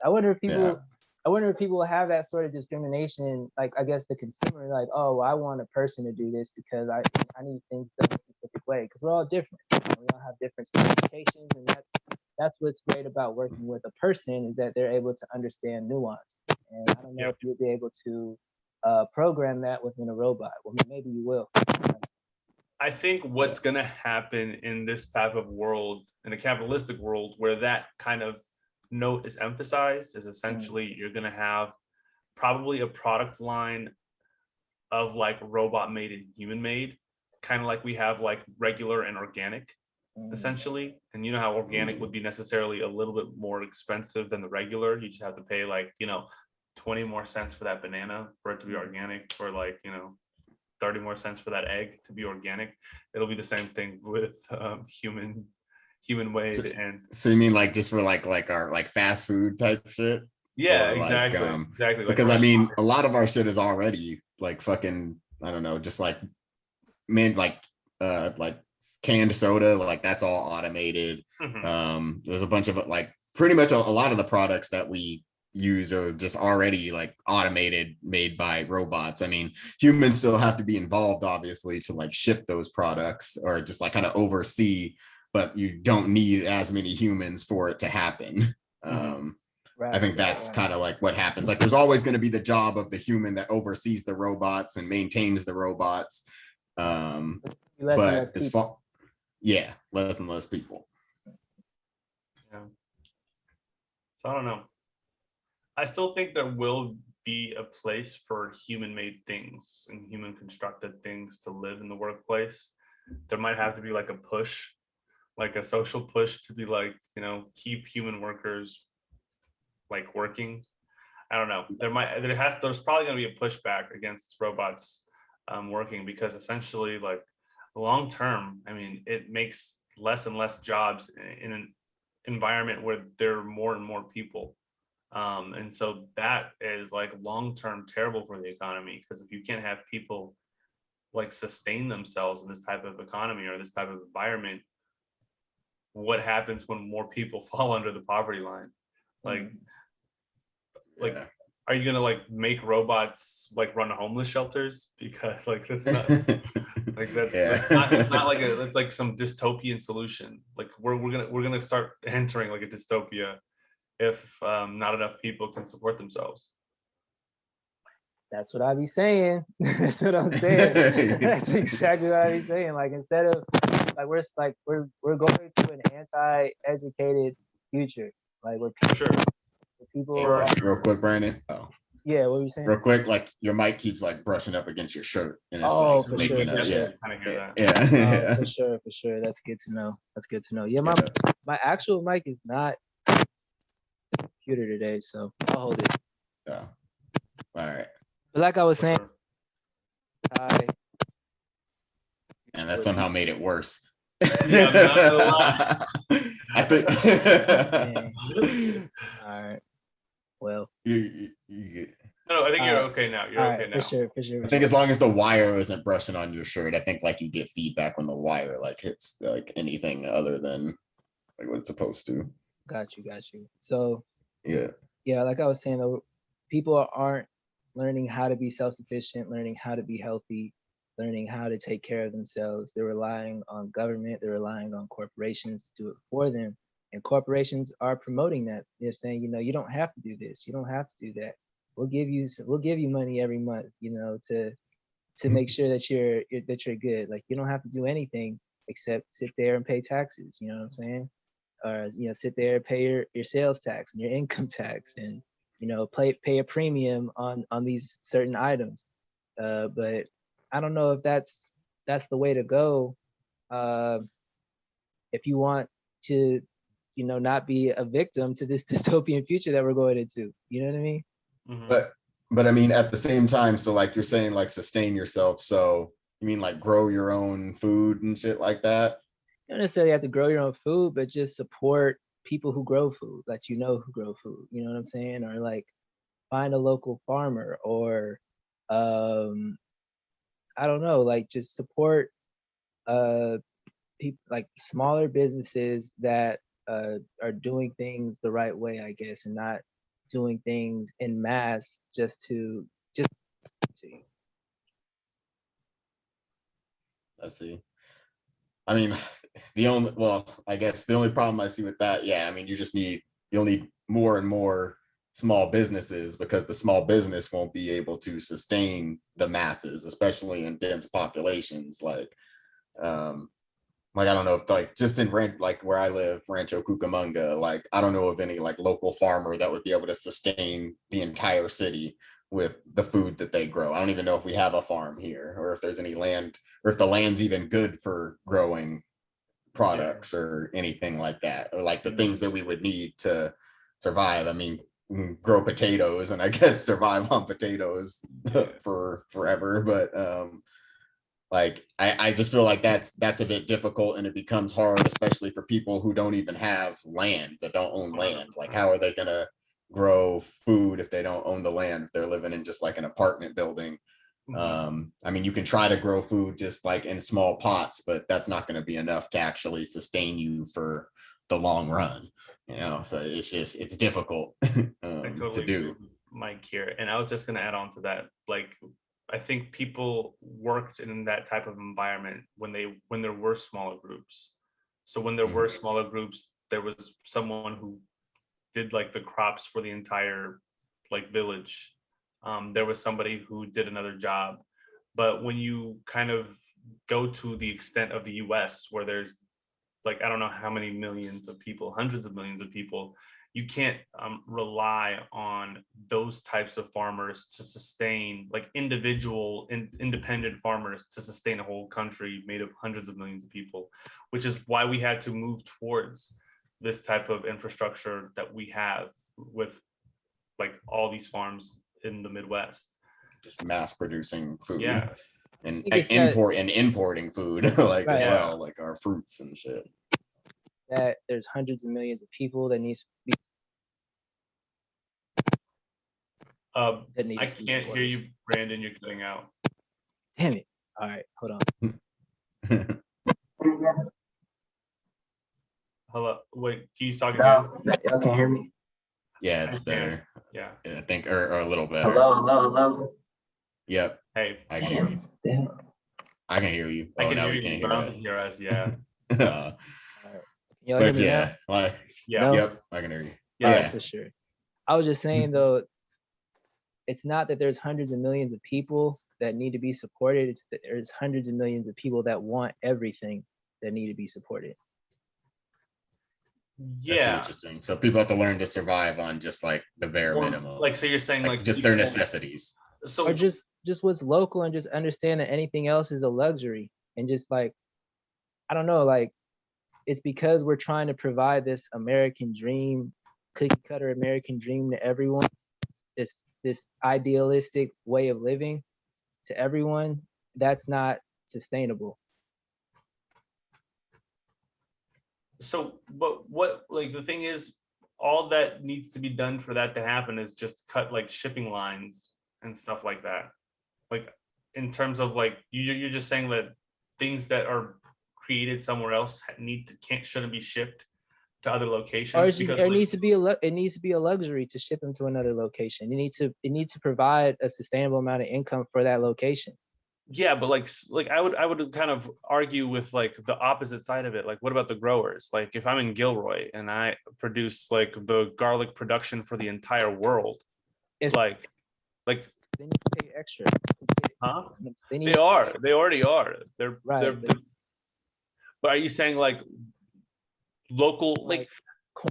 I wonder if people will have that sort of discrimination. Like, I guess the consumer, like, oh, well, I want a person to do this because I need things done a specific way, because we're all different. We all have different specifications, and that's what's great about working with a person, is that they're able to understand nuance. And I don't know if you'll be able to program that within a robot. Well, maybe you will. I think what's going to happen in this type of world, in a capitalistic world, where that kind of note is emphasized, is essentially you're going to have probably a product line of like robot made and human made, kind of like we have like regular and organic, essentially. And you know how organic would be necessarily a little bit more expensive than the regular. You just have to pay like 20 more cents for that banana for it to be organic, or like 30 more cents for that egg to be organic. It'll be the same thing with human made. So you mean like just for like our like fast food type shit? Yeah, or exactly. Like, exactly. Because I mean, a lot of our shit is already like fucking, I don't know, just like like canned soda, like that's all automated. There's a bunch of like pretty much a lot of the products that we use are just already like automated, made by robots. I mean, humans still have to be involved, obviously, to like ship those products or just like kind of oversee, but you don't need as many humans for it to happen. I think that's kind of like what happens. Like, there's always going to be the job of the human that oversees the robots and maintains the robots. But as far, less and less people. Yeah. So I don't know. I still think there will be a place for human-made things and human-constructed things to live in the workplace. There might have to be like a push, like a social push to be like, keep human workers like working. I don't know. There's probably going to be a pushback against robots working, because essentially, like, long term, I mean, it makes less and less jobs in an environment where there are more and more people. And so that is like long-term terrible for the economy, because if you can't have people like sustain themselves in this type of economy or this type of environment, what happens when more people fall under the poverty line? Like, are you gonna like make robots like run homeless shelters? Because like that's not like that's not like it's like some dystopian solution. Like we're gonna start entering like a dystopia if not enough people can support themselves. That's what I be saying. That's what I'm saying. That's exactly what I be saying. Like, instead of like we're going to an anti-educated future. Like, where people real quick, Brandon. Yeah, what were you saying? Real quick, like your mic keeps like brushing up against your shirt, and it's like for sure. For sure. That's good to know. Yeah, my actual mic is not computer today, so I'll hold it. Yeah. All right. But like I was saying, and that somehow made it worse. Yeah, I'm not gonna lie. I think. All right. Well. No, I think you're okay now. You're okay now. For sure. I think as long as the wire isn't brushing on your shirt, I think like you get feedback when the wire like hits like anything other than like what it's supposed to. Got you. So yeah, like I was saying, though, people aren't learning how to be self-sufficient, learning how to be healthy, learning how to take care of themselves. They're relying on government. They're relying on corporations to do it for them. And corporations are promoting that. They're saying, you don't have to do this. You don't have to do that. We'll give you money every month, to make sure that you're good. Like, you don't have to do anything except sit there and pay taxes. You know what I'm saying? Or sit there and pay your sales tax and your income tax, and pay a premium on these certain items. But I don't know if that's the way to go. If you want to, not be a victim to this dystopian future that we're going into, you know what I mean? Mhm. But I mean, at the same time, so like you're saying, like sustain yourself. So you mean like grow your own food and shit like that? You don't necessarily have to grow your own food, but just support people who grow food, that you know who grow food. You know what I'm saying? Or like find a local farmer, or um, I don't know, like just support people, like smaller businesses that are doing things the right way, I guess, and not doing things in mass just to. I see. I mean, well, I guess the only problem I see with that, yeah, I mean, you'll need more and more small businesses, because the small business won't be able to sustain the masses, especially in dense populations. Um, like I don't know if like just in like where I live, Rancho Cucamonga, like I don't know of any like local farmer that would be able to sustain the entire city with the food that they grow. I don't even know if we have a farm here, or if there's any land, or if the land's even good for growing products or anything like that, or like the things that we would need to survive. I mean, we can grow potatoes and I guess survive on potatoes for forever, but like I just feel like that's a bit difficult, and it becomes hard, especially for people who don't even have land, that don't own land. Like how are they gonna grow food if they don't own the land, if they're living in just like an apartment building? I mean, you can try to grow food just like in small pots, but that's not going to be enough to actually sustain you for the long run, you know? So it's difficult I to totally agree do. with Mike here. And I was just going to add on to that. Like, I think people worked in that type of environment when there were smaller groups. So when there were smaller groups, there was someone who did like the crops for the entire like village. There was somebody who did another job. But when you kind of go to the extent of the US, where there's like I don't know how many millions of people, hundreds of millions of people, you can't rely on those types of farmers to sustain, like individual independent farmers to sustain a whole country made of hundreds of millions of people, which is why we had to move towards this type of infrastructure that we have with like all these farms in the Midwest. Just mass producing food. Yeah. And I think it's that, importing food like as right, well, like our fruits and shit. that there's hundreds of millions of people that needs to be I can't hear you, Brandon. You're cutting out. Damn it. All right, hold on. Hello. Wait, can you talk again? Y'all can hear me? Yeah, it's better. Yeah. I think, or a little better. Hello. Yep. Hey. I can hear you. Damn. I can hear you. I can Now hear we you, can't but hear I don't us. think you hear us. Yeah. All right. Y'all hear But me yeah, now? like Yeah. Yep, I can hear you. Yeah. For sure. I was just saying though, it's not that there's hundreds of millions of people that need to be supported. It's that there's hundreds of millions of people that want everything that need to be supported. I see what you're saying. So people have to learn to survive on just like the bare minimum. Like, so you're saying like just their necessities. So or just what's local, and just understand that anything else is a luxury. And just like, I don't know, like it's because we're trying to provide this American dream, cookie cutter American dream to everyone, this idealistic way of living to everyone, that's not sustainable. So, but what, like, the thing is, all that needs to be done for that to happen is just cut like shipping lines and stuff like that. Like, in terms of like, you're just saying that things that are created somewhere else shouldn't be shipped to other locations. Or it needs to be a luxury to ship them to another location. It needs to provide a sustainable amount of income for that location. Yeah, but like I would kind of argue with like the opposite side of it. Like, what about the growers? Like, if I'm in Gilroy and I produce like the garlic production for the entire world, like they need to pay extra. Huh? They already are. They're right. But are you saying like local, like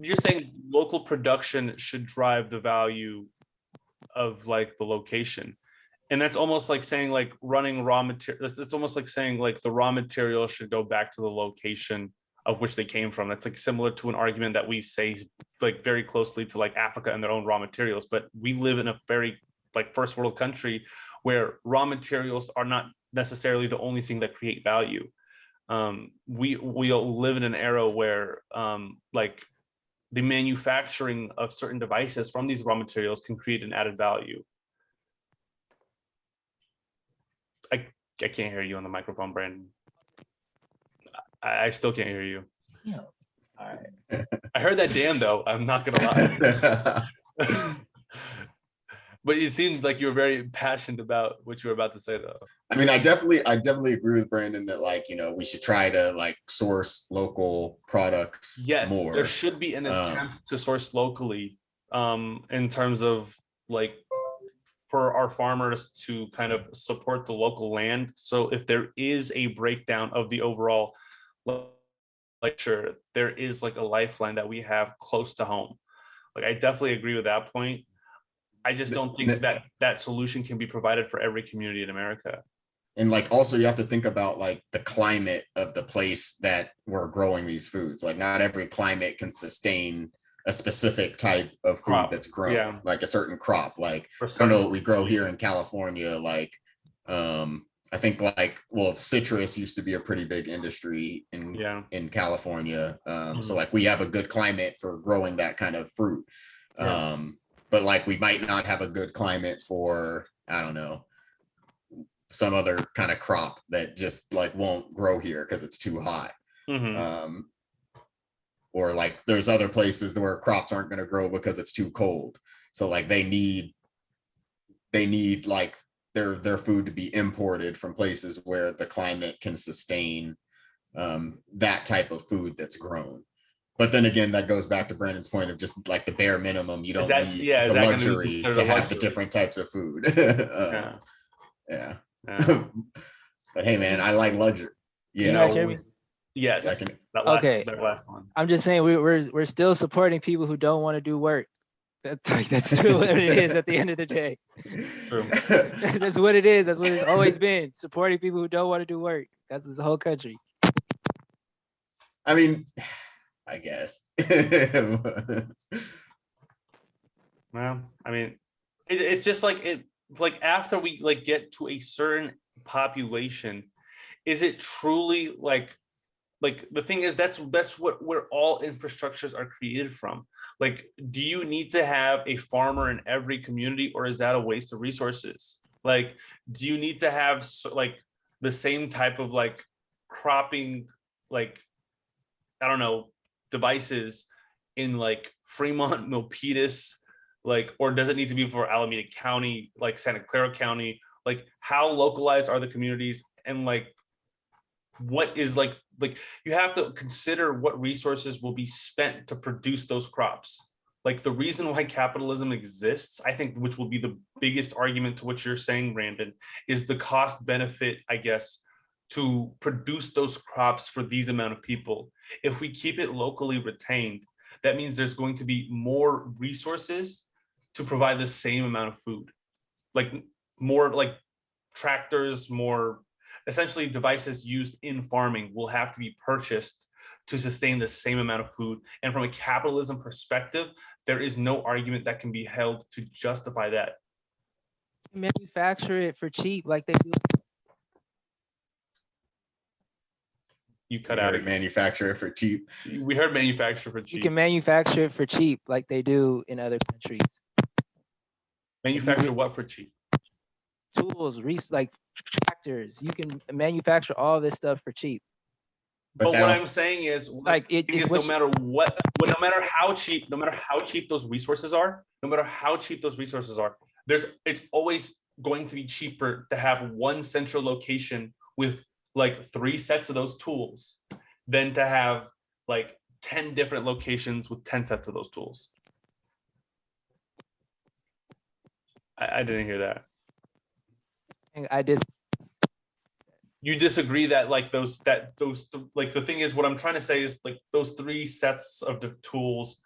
you're saying local production should drive the value of like the location? And that's almost like saying like running raw material. It's almost like saying like the raw material should go back to the location of which they came from. That's like similar to an argument that we say like very closely to like Africa and their own raw materials, but we live in a very like first world country where raw materials are not necessarily the only thing that create value. We live in an era where like the manufacturing of certain devices from these raw materials can create an added value. I can't hear you on the microphone, Brandon. I still can't hear you. Yeah. All right. I heard that damn though. I'm not gonna lie. But it seemed like you were very passionate about what you were about to say though. I mean, I definitely agree with Brandon that like, you know, we should try to like source local products more. There should be an attempt to source locally in terms of like for our farmers to kind of support the local land. So if there is a breakdown of the overall lecture, there is like a lifeline that we have close to home. Like I definitely agree with that point. I just don't think that solution can be provided for every community in America. And like also you have to think about like the climate of the place that we're growing these foods. Like not every climate can sustain a specific type of food that's grown, like a certain crop. Like I don't know what we grow here in California. Like I think like, well, citrus used to be a pretty big industry in California. So like we have a good climate for growing that kind of fruit. But like we might not have a good climate for, I don't know, some other kind of crop that just like won't grow here because it's too hot. Or like there's other places where crops aren't going to grow because it's too cold. So like they need like their food to be imported from places where the climate can sustain that type of food that's grown. But then again, that goes back to Brandon's point of just like the bare minimum. You don't need the luxury to have the different types of food. But hey, man, I like luxury. Yeah. Can you guys hear me? Yes. That last one. I'm just saying we're still supporting people who don't want to do work. That's still what it is at the end of the day. True. That's what it is. That's what it's always been. Supporting people who don't want to do work. That's this whole country. I mean, I guess. Well, I mean, it's just like like after we like get to a certain population, is it truly like the thing is that's where all infrastructures are created from. Like, do you need to have a farmer in every community, or is that a waste of resources? Like, do you need to have like the same type of like cropping, like, I don't know, devices in like Fremont, Milpitas, like, or does it need to be for Alameda County, like Santa Clara County? Like, how localized are the communities? And like, what is like you have to consider what resources will be spent to produce those crops. Like the reason why capitalism exists, I think, which will be the biggest argument to what you're saying, Brandon, is the cost benefit, I guess, to produce those crops for these amount of people. If we keep it locally retained, that means there's going to be more resources to provide the same amount of food, like more like tractors, more essentially devices used in farming will have to be purchased to sustain the same amount of food. And from a capitalism perspective, there is no argument that can be held to justify that. Manufacture it for cheap like they do. You cut out. Manufacture it for cheap. We heard manufacture for cheap. You can manufacture it for cheap like they do in other countries. Manufacture what for cheap? Tools, like tractors. You can manufacture all this stuff for cheap. But what I'm saying is, like, no matter how cheap those resources are, it's always going to be cheaper to have one central location with like 3 sets of those tools than to have like 10 different locations with 10 sets of those tools. I didn't hear that. You disagree that like those like the thing is, what I'm trying to say is like those 3 sets of the tools,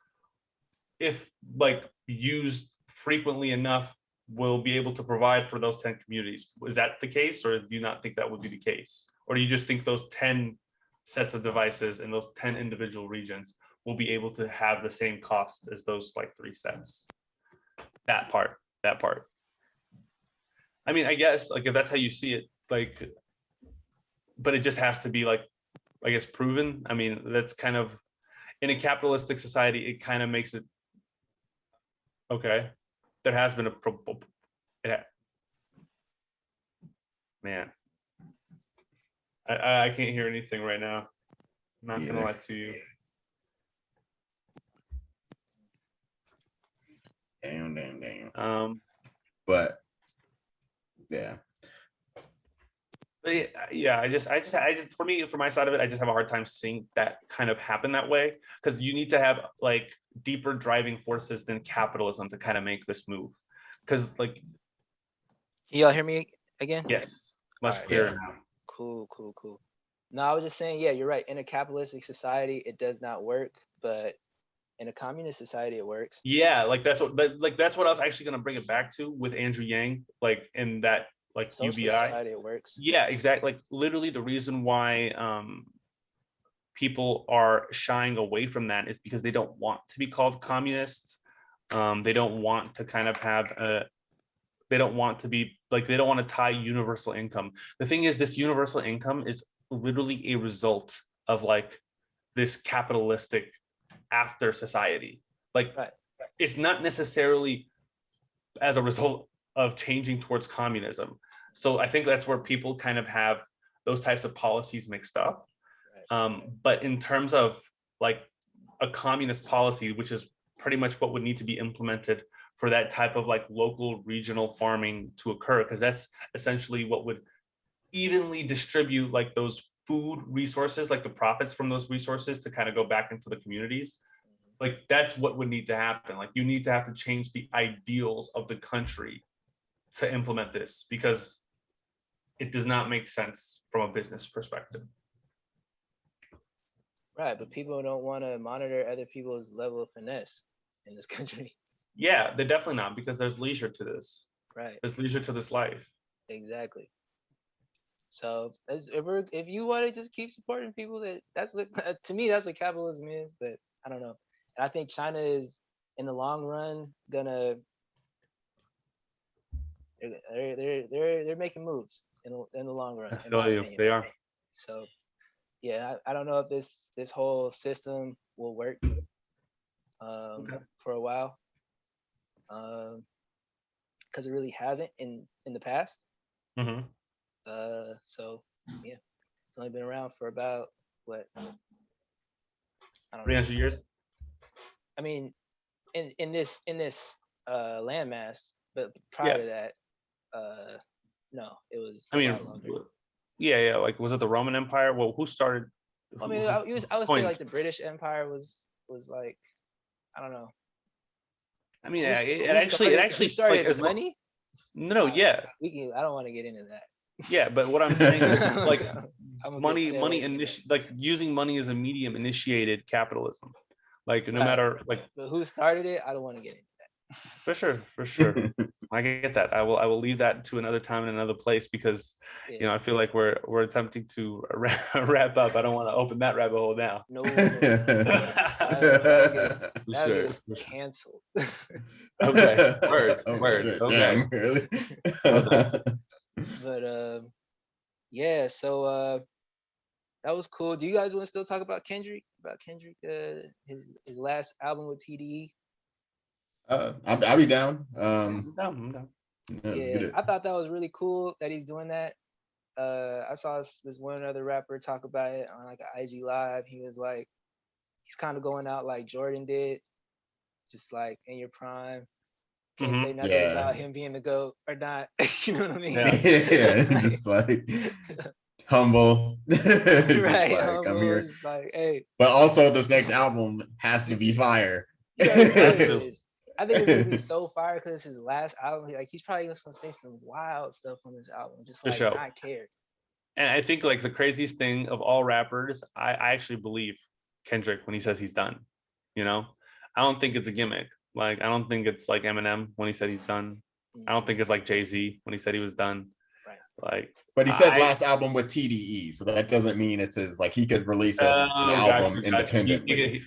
if like used frequently enough, will be able to provide for those 10 communities. Is that the case, or do you not think that would be the case? Or do you just think those 10 sets of devices in those 10 individual regions will be able to have the same cost as those like 3 sets. That part. I mean, I guess like if that's how you see it, like, but it just has to be like, I guess, proven. I mean, that's kind of, in a capitalistic society, it kind of makes it okay. There has been man, I can't hear anything right now. I'm not gonna lie to you. Damn. But yeah. Yeah, I just for me, for my side of it, I just have a hard time seeing that kind of happen that way, because you need to have like deeper driving forces than capitalism to kind of make this move. Because like, Can y'all hear me again? yes, much All right, clearer yeah. now. Cool. No, I was just saying, yeah, you're right. In a capitalistic society, it does not work, but in a communist society, it works. Yeah, like that's what I was actually gonna bring it back to with Andrew Yang, like in that like Social UBI. society, it works. Yeah, exactly. Like literally the reason why people are shying away from that is because they don't want to be called communists. They don't want to kind of have they don't want to be like, they don't want to tie universal income. The thing is, this universal income is literally a result of like this capitalistic after society. Like, Right. It's not necessarily as a result of changing towards communism. So I think that's where people kind of have those types of policies mixed up. Right. But in terms of like a communist policy, which is pretty much what would need to be implemented for that type of like local regional farming to occur, because that's essentially what would evenly distribute like those food resources, like the profits from those resources to kind of go back into the communities. Like that's what would need to happen. Like you need to have to change the ideals of the country to implement this, because it does not make sense from a business perspective. Right, but people don't want to monitor other people's level of finesse in this country. Yeah, they're definitely not, because there's leisure to this. Right. There's leisure to this life. Exactly. So if you want to just keep supporting people, that's what, to me, that's what capitalism is. But I don't know. And I think China is, in the long run, gonna they're making moves in the long run. I feel you. They are. So yeah, I don't know if this whole system will work for a while, because it really hasn't in the past. Mm-hmm. So yeah, it's only been around for about what, I don't know, 300 years. I mean, in this landmass, but prior to that, no, it was. I mean, longer. yeah. Like, was it the Roman Empire? Well, who started? I mean, I would say like the British Empire was like, I don't know. I mean, it actually started like, money. No, yeah. I don't want to get into that. Yeah, but what I'm saying is like money like using money as a medium initiated capitalism. Like no matter like, but who started it, I don't want to get into that. For sure. I get that. I will leave that to another time in another place, because I feel like we're attempting to wrap up. I don't want to open that rabbit hole now. No. That is canceled. Okay. Word. Okay. Damn, really? But yeah, so that was cool. Do you guys want to still talk about Kendrick? His last album with TDE? I'll be down. I'm down. Yeah, I thought that was really cool that he's doing that. I saw this one other rapper talk about it on like an IG live. He was like, he's kind of going out like Jordan did, just like in your prime. Can't say nothing about him being the GOAT or not. You know what I mean? Yeah, just like humble. Right, like, humble, I'm here. just like, hey. But also, this next album has to be fire. I think it's gonna be so fire because it's his last album. Like he's probably just gonna say some wild stuff on this album, just like not care. And I think like the craziest thing of all rappers, I actually believe Kendrick when he says he's done. I don't think it's a gimmick. Like I don't think it's like Eminem when he said he's done. I don't think it's like Jay-Z when he said he was done. Right. Like, but he said last album with TDE, so that doesn't mean it's his, like he could release an album independently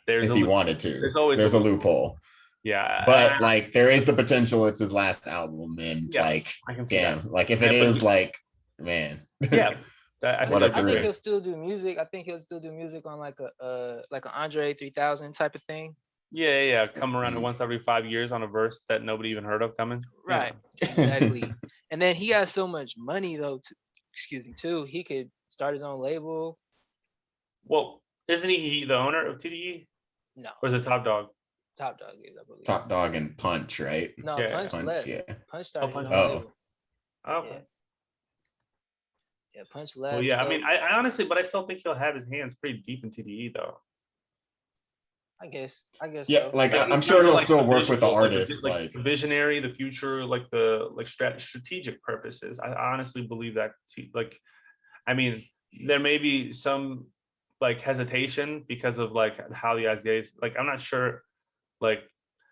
if he wanted to. There's always a loophole. Yeah, but like there is the potential it's his last album, and like I can see damn, that. like if it is, like man, yeah. I think he'll still do music. I think he'll still do music on like an Andre 3000 type of thing. Yeah. Come around once every 5 years on a verse that nobody even heard of coming. Right. Yeah. Exactly. And then he has so much money though. Too. He could start his own label. Well, isn't he the owner of TDE? No. Or is it Top Dog? Top Dog is, I believe. Top Dog and Punch, right? No, Punch left. Yeah. Punch started his own label. Okay. Yeah, Punch left. Well, yeah, so, I mean, I honestly, but I still think he'll have his hands pretty deep in TDE though. I guess. Yeah, so. like I'm sure he'll still work with the artists, like the visionary, the future, like the strategic purposes. I honestly believe that. Like, I mean, there may be some like hesitation because of like how the Isaiah, like I'm not sure, like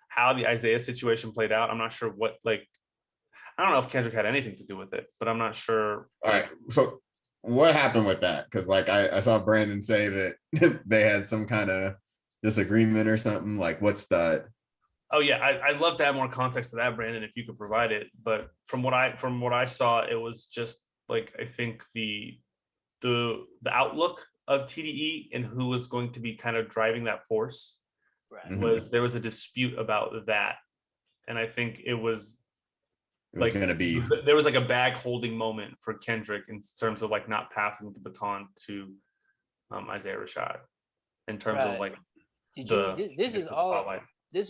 how the Isaiah situation played out. I'm not sure what, like, I don't know if Kendrick had anything to do with it, but I'm not sure. All right, so what happened with that? Because like I saw Brandon say that they had some kind of disagreement or something. Like, what's the? Oh yeah, I'd love to have more context to that, Brandon, if you could provide it. But from what I saw, it was just like I think the outlook of TDE and who was going to be kind of driving that force was there was a dispute about that, and I think it was like going to be there was like a bag holding moment for Kendrick in terms of like not passing the baton to Isaiah Rashad in terms of like this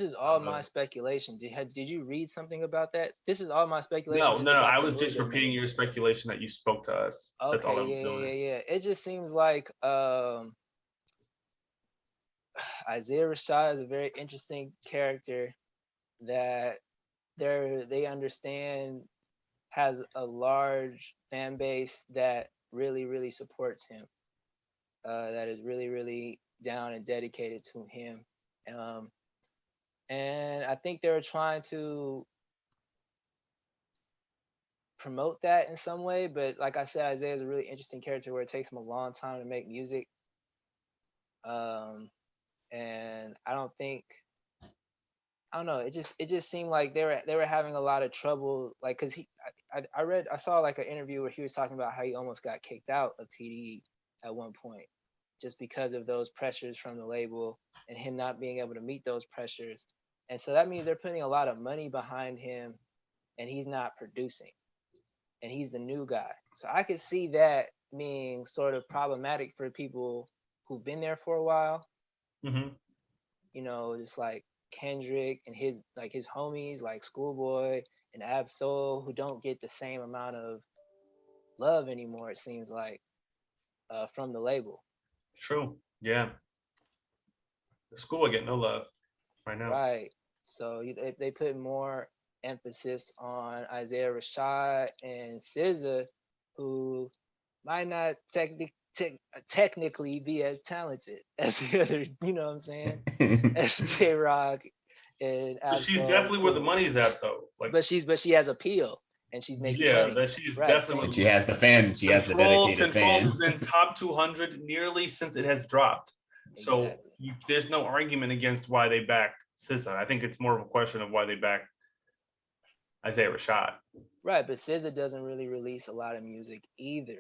is all my speculation. Did you read something about that? This is all my speculation. No. I was just repeating your speculation that you spoke to us. Okay, that's all I'm doing. Yeah. It just seems like Isaiah Rashad is a very interesting character that they understand has a large fan base that really supports him. That is really down and dedicated to him. And I think they were trying to promote that in some way, but like I said, Isaiah is a really interesting character where it takes him a long time to make music. And I don't know. It just seemed like they were having a lot of trouble, like because I saw like an interview where he was talking about how he almost got kicked out of TDE at one point, just because of those pressures from the label and him not being able to meet those pressures. And so that means they're putting a lot of money behind him, and he's not producing, and he's the new guy. So I could see that being sort of problematic for people who've been there for a while. Mm-hmm. You know, just like Kendrick and his homies like Schoolboy and Ab-Soul, who don't get the same amount of love anymore, it seems like, from the label. True. Yeah. The Schoolboy get no love right now. Right. So they put more emphasis on Isaiah Rashad and SZA, who might not technically be as talented as the other, you know what I'm saying, as J-Rock and Ab-Soul. She's definitely where the money's at, though. Like, but she has appeal, and she's making money. That she's definitely. And she has the fans. She has the dedicated fans. In top 200 nearly since it has dropped. So there's no argument against why they back SZA. I think it's more of a question of why they back Isaiah Rashad. Right, but SZA doesn't really release a lot of music either.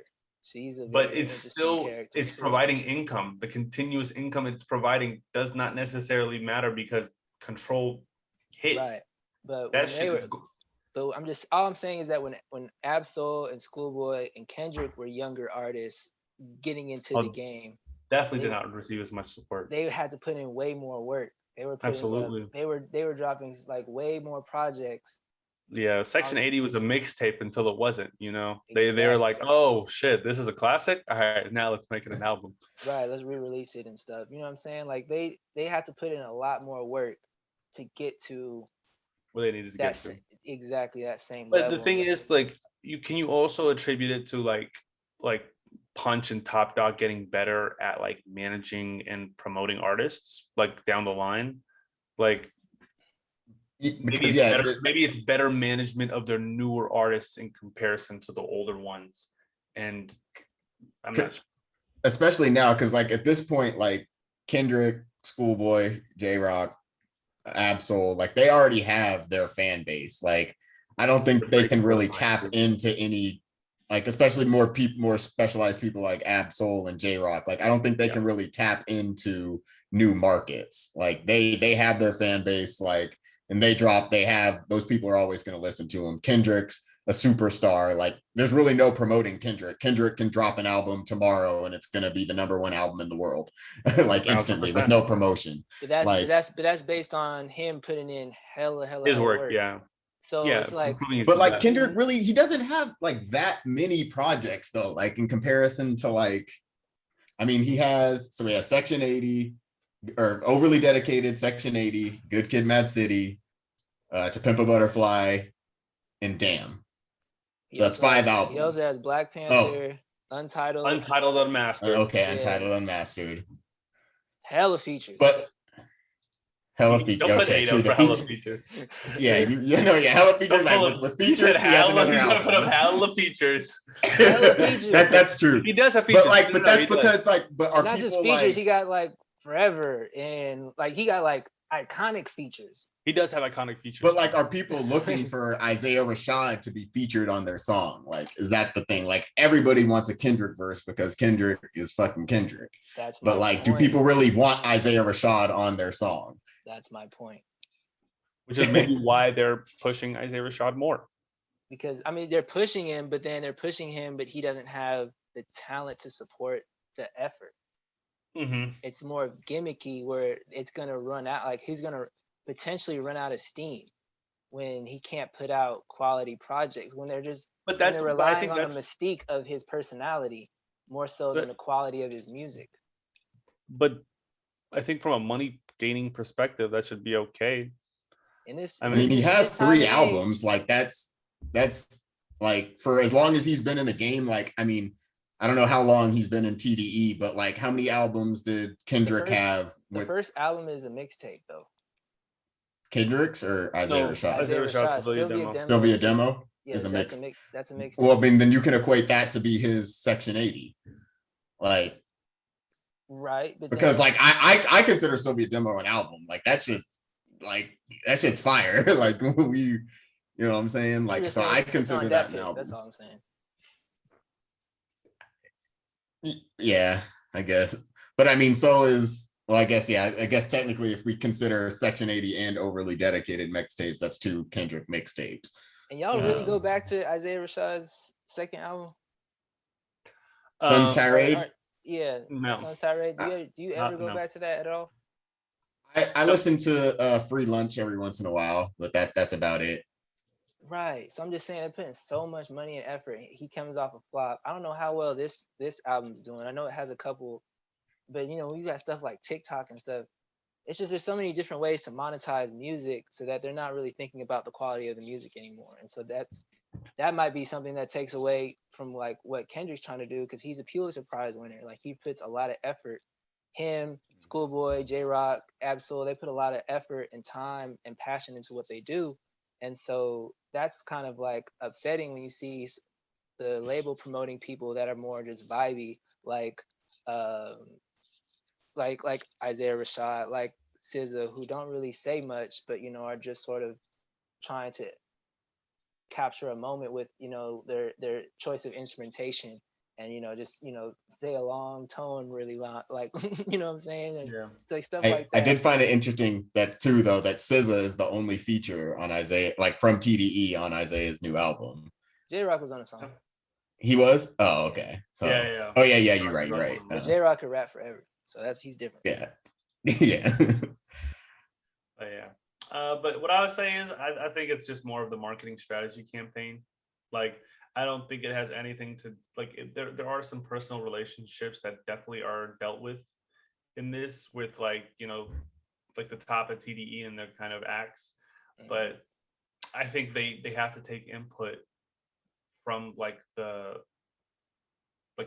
But it's providing income. The continuous income it's providing does not necessarily matter because Control hit. Right, but that shit is. But all I'm saying is that when Ab-Soul and Schoolboy and Kendrick were younger artists getting into the game, definitely did not receive as much support. They had to put in way more work. They were absolutely. They were dropping like way more projects. Yeah, Section 80 was a mixtape until it wasn't. You know, they were like, oh shit, this is a classic. All right, now let's make it an album. Right, let's re-release it and stuff. You know what I'm saying? Like they had to put in a lot more work to get to where they needed to get to. Exactly that same but level. The thing is, like, can you also attribute it to like Punch and Top Dog getting better at like managing and promoting artists like down the line? Like Because yeah, maybe it's better management of their newer artists in comparison to the older ones. And I'm not sure. Especially now, because like at this point, like Kendrick, Schoolboy, J-Rock, Absol, like they already have their fan base. Like I don't think they can really tap into any, like especially more specialized people like Absol and J-Rock. Like I don't think they can really tap into new markets. Like they have their fan base, like, and they have those people are always going to listen to them. Kendrick's a superstar. Like there's really no promoting Kendrick. Kendrick can drop an album tomorrow and it's going to be the #1 album in the world, like instantly 100%. With no promotion. But that's based on him putting in hella his work. Yeah. So it's like, but like Kendrick really, he doesn't have like that many projects though. Like in comparison to like, I mean, he has Section 80, or Overly Dedicated, Section 80, Good Kid, Mad City, To Pimp a Butterfly, and Damn. So that's 5 albums. He also has Black Panther, Untitled, Unmastered. Okay, Untitled, Unmastered. Hella features. But hella features. Don't put 8 up for hella features. Yeah, hella features. Like with features, he gonna put up hella features. Hella features. That's true. He does have features. But that's because like, but are not people just features? like, he got like Forever, and like he got like iconic features. He does have iconic features. But like, are people looking for Isaiah Rashad to be featured on their song? Like, is that the thing? Like, everybody wants a Kendrick verse because Kendrick is fucking Kendrick. But like, do people really want Isaiah Rashad on their song? That's my point. Which is maybe why they're pushing Isaiah Rashad more. Because I mean, they're pushing him, but but he doesn't have the talent to support the effort. Mm-hmm. It's more gimmicky where it's gonna run out. Like he's gonna potentially run out of steam when he can't put out quality projects. When they're just relying on the mystique of his personality more so than the quality of his music. But I think from a money gaining perspective, that should be okay. I mean, he has 3 albums. Like that's like for as long as he's been in the game. Like I mean, I don't know how long he's been in TDE, but like how many albums did Kendrick have? The first album is a mixtape though. Kendrick's or Isaiah Rashad? Isaiah Rashad's Sylvia Demo is a mix. That's a mixtape. Well, I mean, then you can equate that to be his Section 80. Like, right. But because like I consider Sylvia Demo an album. Like that shit's fire. Like we, you know what I'm saying? Like, so I consider that an album. That's all I'm saying. Yeah, I guess. But I mean, I guess technically if we consider Section 80 and Overly Dedicated mixtapes, that's 2 Kendrick mixtapes. And y'all really go back to Isaiah Rashad's second album? Sun's Tirade? Yeah. No. Sun's Tirade. Do you ever go back to that at all? I listen to Free Lunch every once in a while, but that's about it. Right. So I'm just saying they're putting so much money and effort. He comes off a flop. I don't know how well this album's doing. I know it has a couple, but you know, when you got stuff like TikTok and stuff, it's just there's so many different ways to monetize music so that they're not really thinking about the quality of the music anymore. And so that might be something that takes away from like what Kendrick's trying to do, because he's a Pulitzer Prize winner. Like he puts a lot of effort. Him, Schoolboy, J-Rock, Absol, they put a lot of effort and time and passion into what they do. And so that's kind of like upsetting when you see the label promoting people that are more just vibey, like Isaiah Rashad, like SZA, who don't really say much, but you know are just sort of trying to capture a moment with their choice of instrumentation, and just say a long tone really long, like you know what I'm saying, and like stuff like that. I did find it interesting that too, though, that SZA is the only feature on Isaiah, like from TDE on Isaiah's new album. J-Rock was on the song. He was? Oh, okay. So, yeah. Oh yeah, you're right. But J-Rock could rap forever, so he's different. Yeah. Yeah. But yeah. But what I would say is I think it's just more of the marketing strategy campaign. Like, I don't think it has anything to there are some personal relationships that definitely are dealt with in this with like the top of TDE and their kind of acts. But I think they have to take input from like the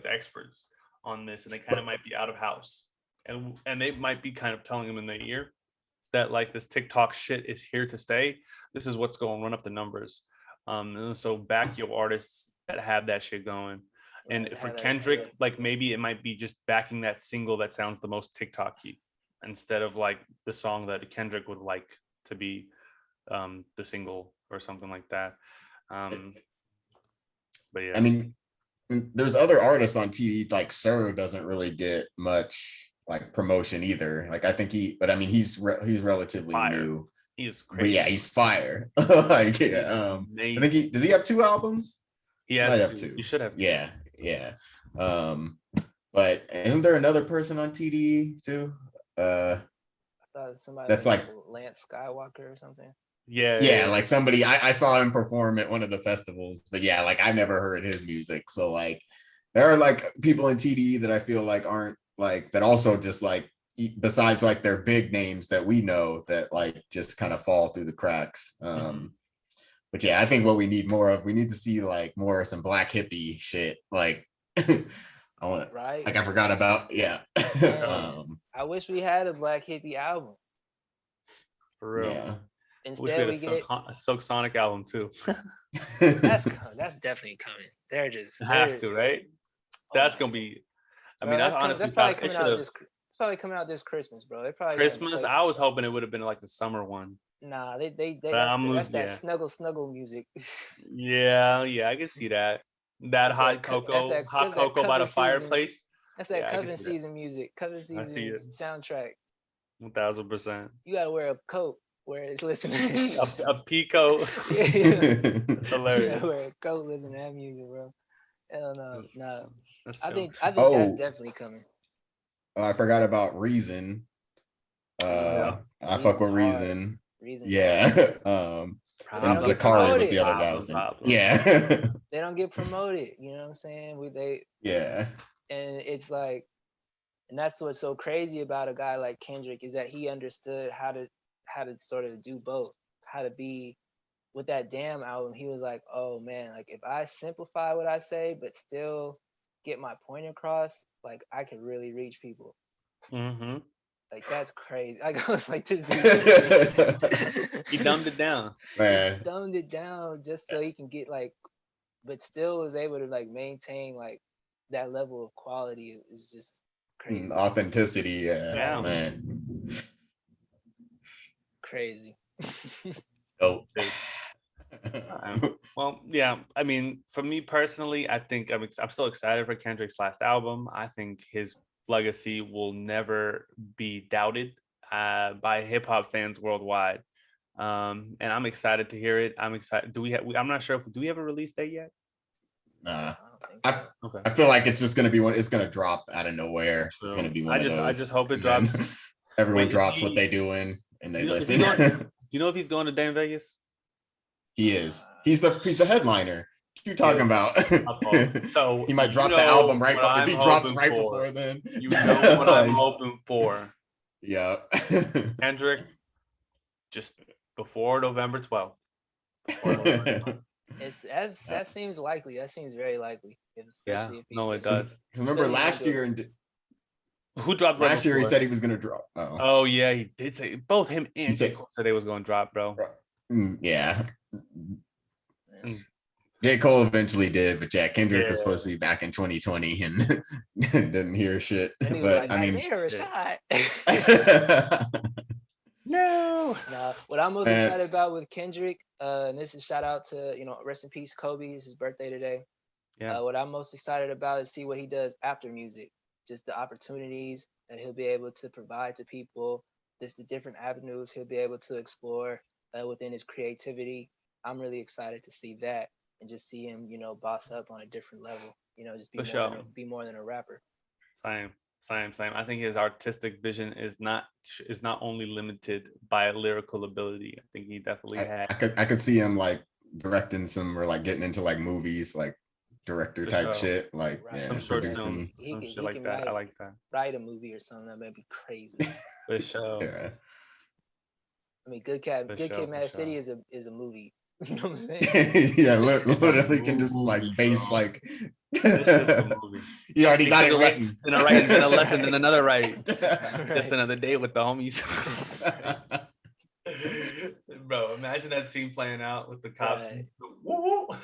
experts on this, and they kind of might be out of house, and they might be kind of telling them in their ear. that like this TikTok shit is here to stay. This is what's going to run up the numbers. And so back your artists that have that shit going. And for Kendrick, like maybe it might be just backing that single that sounds the most TikTok-y instead of like the song that Kendrick would like to be the single or something like that. But yeah, I mean, there's other artists on TD, like Sir doesn't really get much like promotion either. Like I think he's relatively fire. new. He's crazy. But yeah, he's fire. Like I think does he have 2 albums? He has 2. He should have 2. Yeah. But isn't there another person on TD too? I thought somebody that's like Lance Skywalker or something. Yeah, like somebody I saw him perform at one of the festivals, but yeah, like I never heard his music. So like there are like people in TD that I feel like aren't like that also just like besides like their big names that we know that like just kind of fall through the cracks. But yeah, I think what we need more of, we need to see like more some black hippie shit. Like I want right. Like I forgot about I wish we had a black hippie album. For real. Yeah. Instead, we get a Silk Sonic album too. That's definitely coming. It has to, right? That's gonna be. I mean, that's honestly probably coming out this. It's probably coming out this Christmas, bro. They probably Christmas. I was hoping it would have been like the summer one. Nah, that's that snuggle music. Yeah, I can see that. That hot cocoa by the fireplace. That's that coven season music. Coven season soundtrack. 1000%. You gotta wear a coat where it's listening. a peacoat. Hilarious. Hilarious. Wear a coat, listen to that music, bro. Hell no. I think that's definitely coming. I forgot about Reason. I fuck with Reason. Yeah. And Zakari was the other guy. Yeah. They don't get promoted. You know what I'm saying? Yeah. And it's like, and that's what's so crazy about a guy like Kendrick is that he understood how to sort of do both. How to be with that Damn album. He was like, oh man, like if I simplify what I say but still get my point across, like I could really reach people. Like that's crazy. I was like, this dude. He dumbed it down. Man. He dumbed it down just so he can get like, but still was able to like maintain like that level of quality. Is just crazy. Authenticity. Yeah, man. Crazy. Oh. Well, yeah. I mean, for me personally, I think I'm still excited for Kendrick's last album. I think his legacy will never be doubted by hip hop fans worldwide, and I'm excited to hear it. I'm excited. I'm not sure do we have a release date yet? Nah. I feel like it's just gonna be it's gonna drop out of nowhere. True. It's gonna be one of those. I just hope it drops. Everyone drops what they doing and they listen. Do you know if he's going to Damn Vegas? He is. He's the headliner. What you talking about? So he might drop the album right if he drops right before then. You know what I'm hoping for. Yeah. Kendrick, just before November 12th. That seems likely. That seems very likely. It does. Remember last year who dropped last year? He said he was gonna drop. Oh yeah, he did say both him and J. Cole said they was gonna drop, bro. Yeah. J. Cole eventually did, but yeah, Kendrick was supposed to be back in 2020 and didn't hear shit. But like, I mean, No. What I'm most excited about with Kendrick, and this is shout out to, rest in peace, Kobe. It's his birthday today. Yeah. What I'm most excited about is see what he does after music. Just the opportunities that he'll be able to provide to people. Just the different avenues he'll be able to explore within his creativity. I'm really excited to see that and just see him, boss up on a different level. Just be more than a rapper. Same. I think his artistic vision is not only limited by lyrical ability. I think he definitely has. I could see him like directing some or like getting into like movies, like director type shit, like some short films, some shit like that. I like that. Write a movie or something that might be crazy. For sure. Yeah. I mean, Good Kid, Mad City is a movie. You know what I'm saying? Yeah, literally can just like base like. You already got it written. Then a right, then a left, and then another right. Just another day with the homies. Bro, imagine that scene playing out with the cops Right. woo, woo,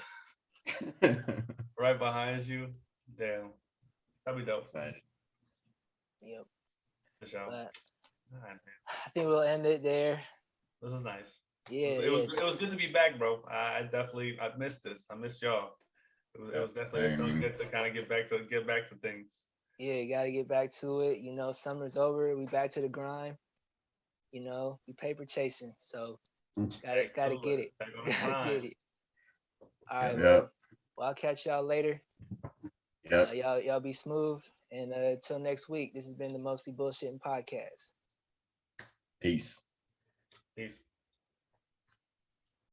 right behind you. Damn, that'd be dope. Excited. Yep. For sure. But All right, man. I think we'll end it there. This is nice. Yeah, It was good to be back, bro. I missed this. I missed y'all. It was definitely feeling good to kind of get back to things. Yeah, you gotta get back to it. You know, summer's over. We back to the grind. You know, we paper chasing. So gotta get it. Gotta get it. All right, Yep. well, I'll catch y'all later. Yep. Y'all be smooth. And until next week, this has been the Mostly Bullshitting Podcast. Peace. Peace.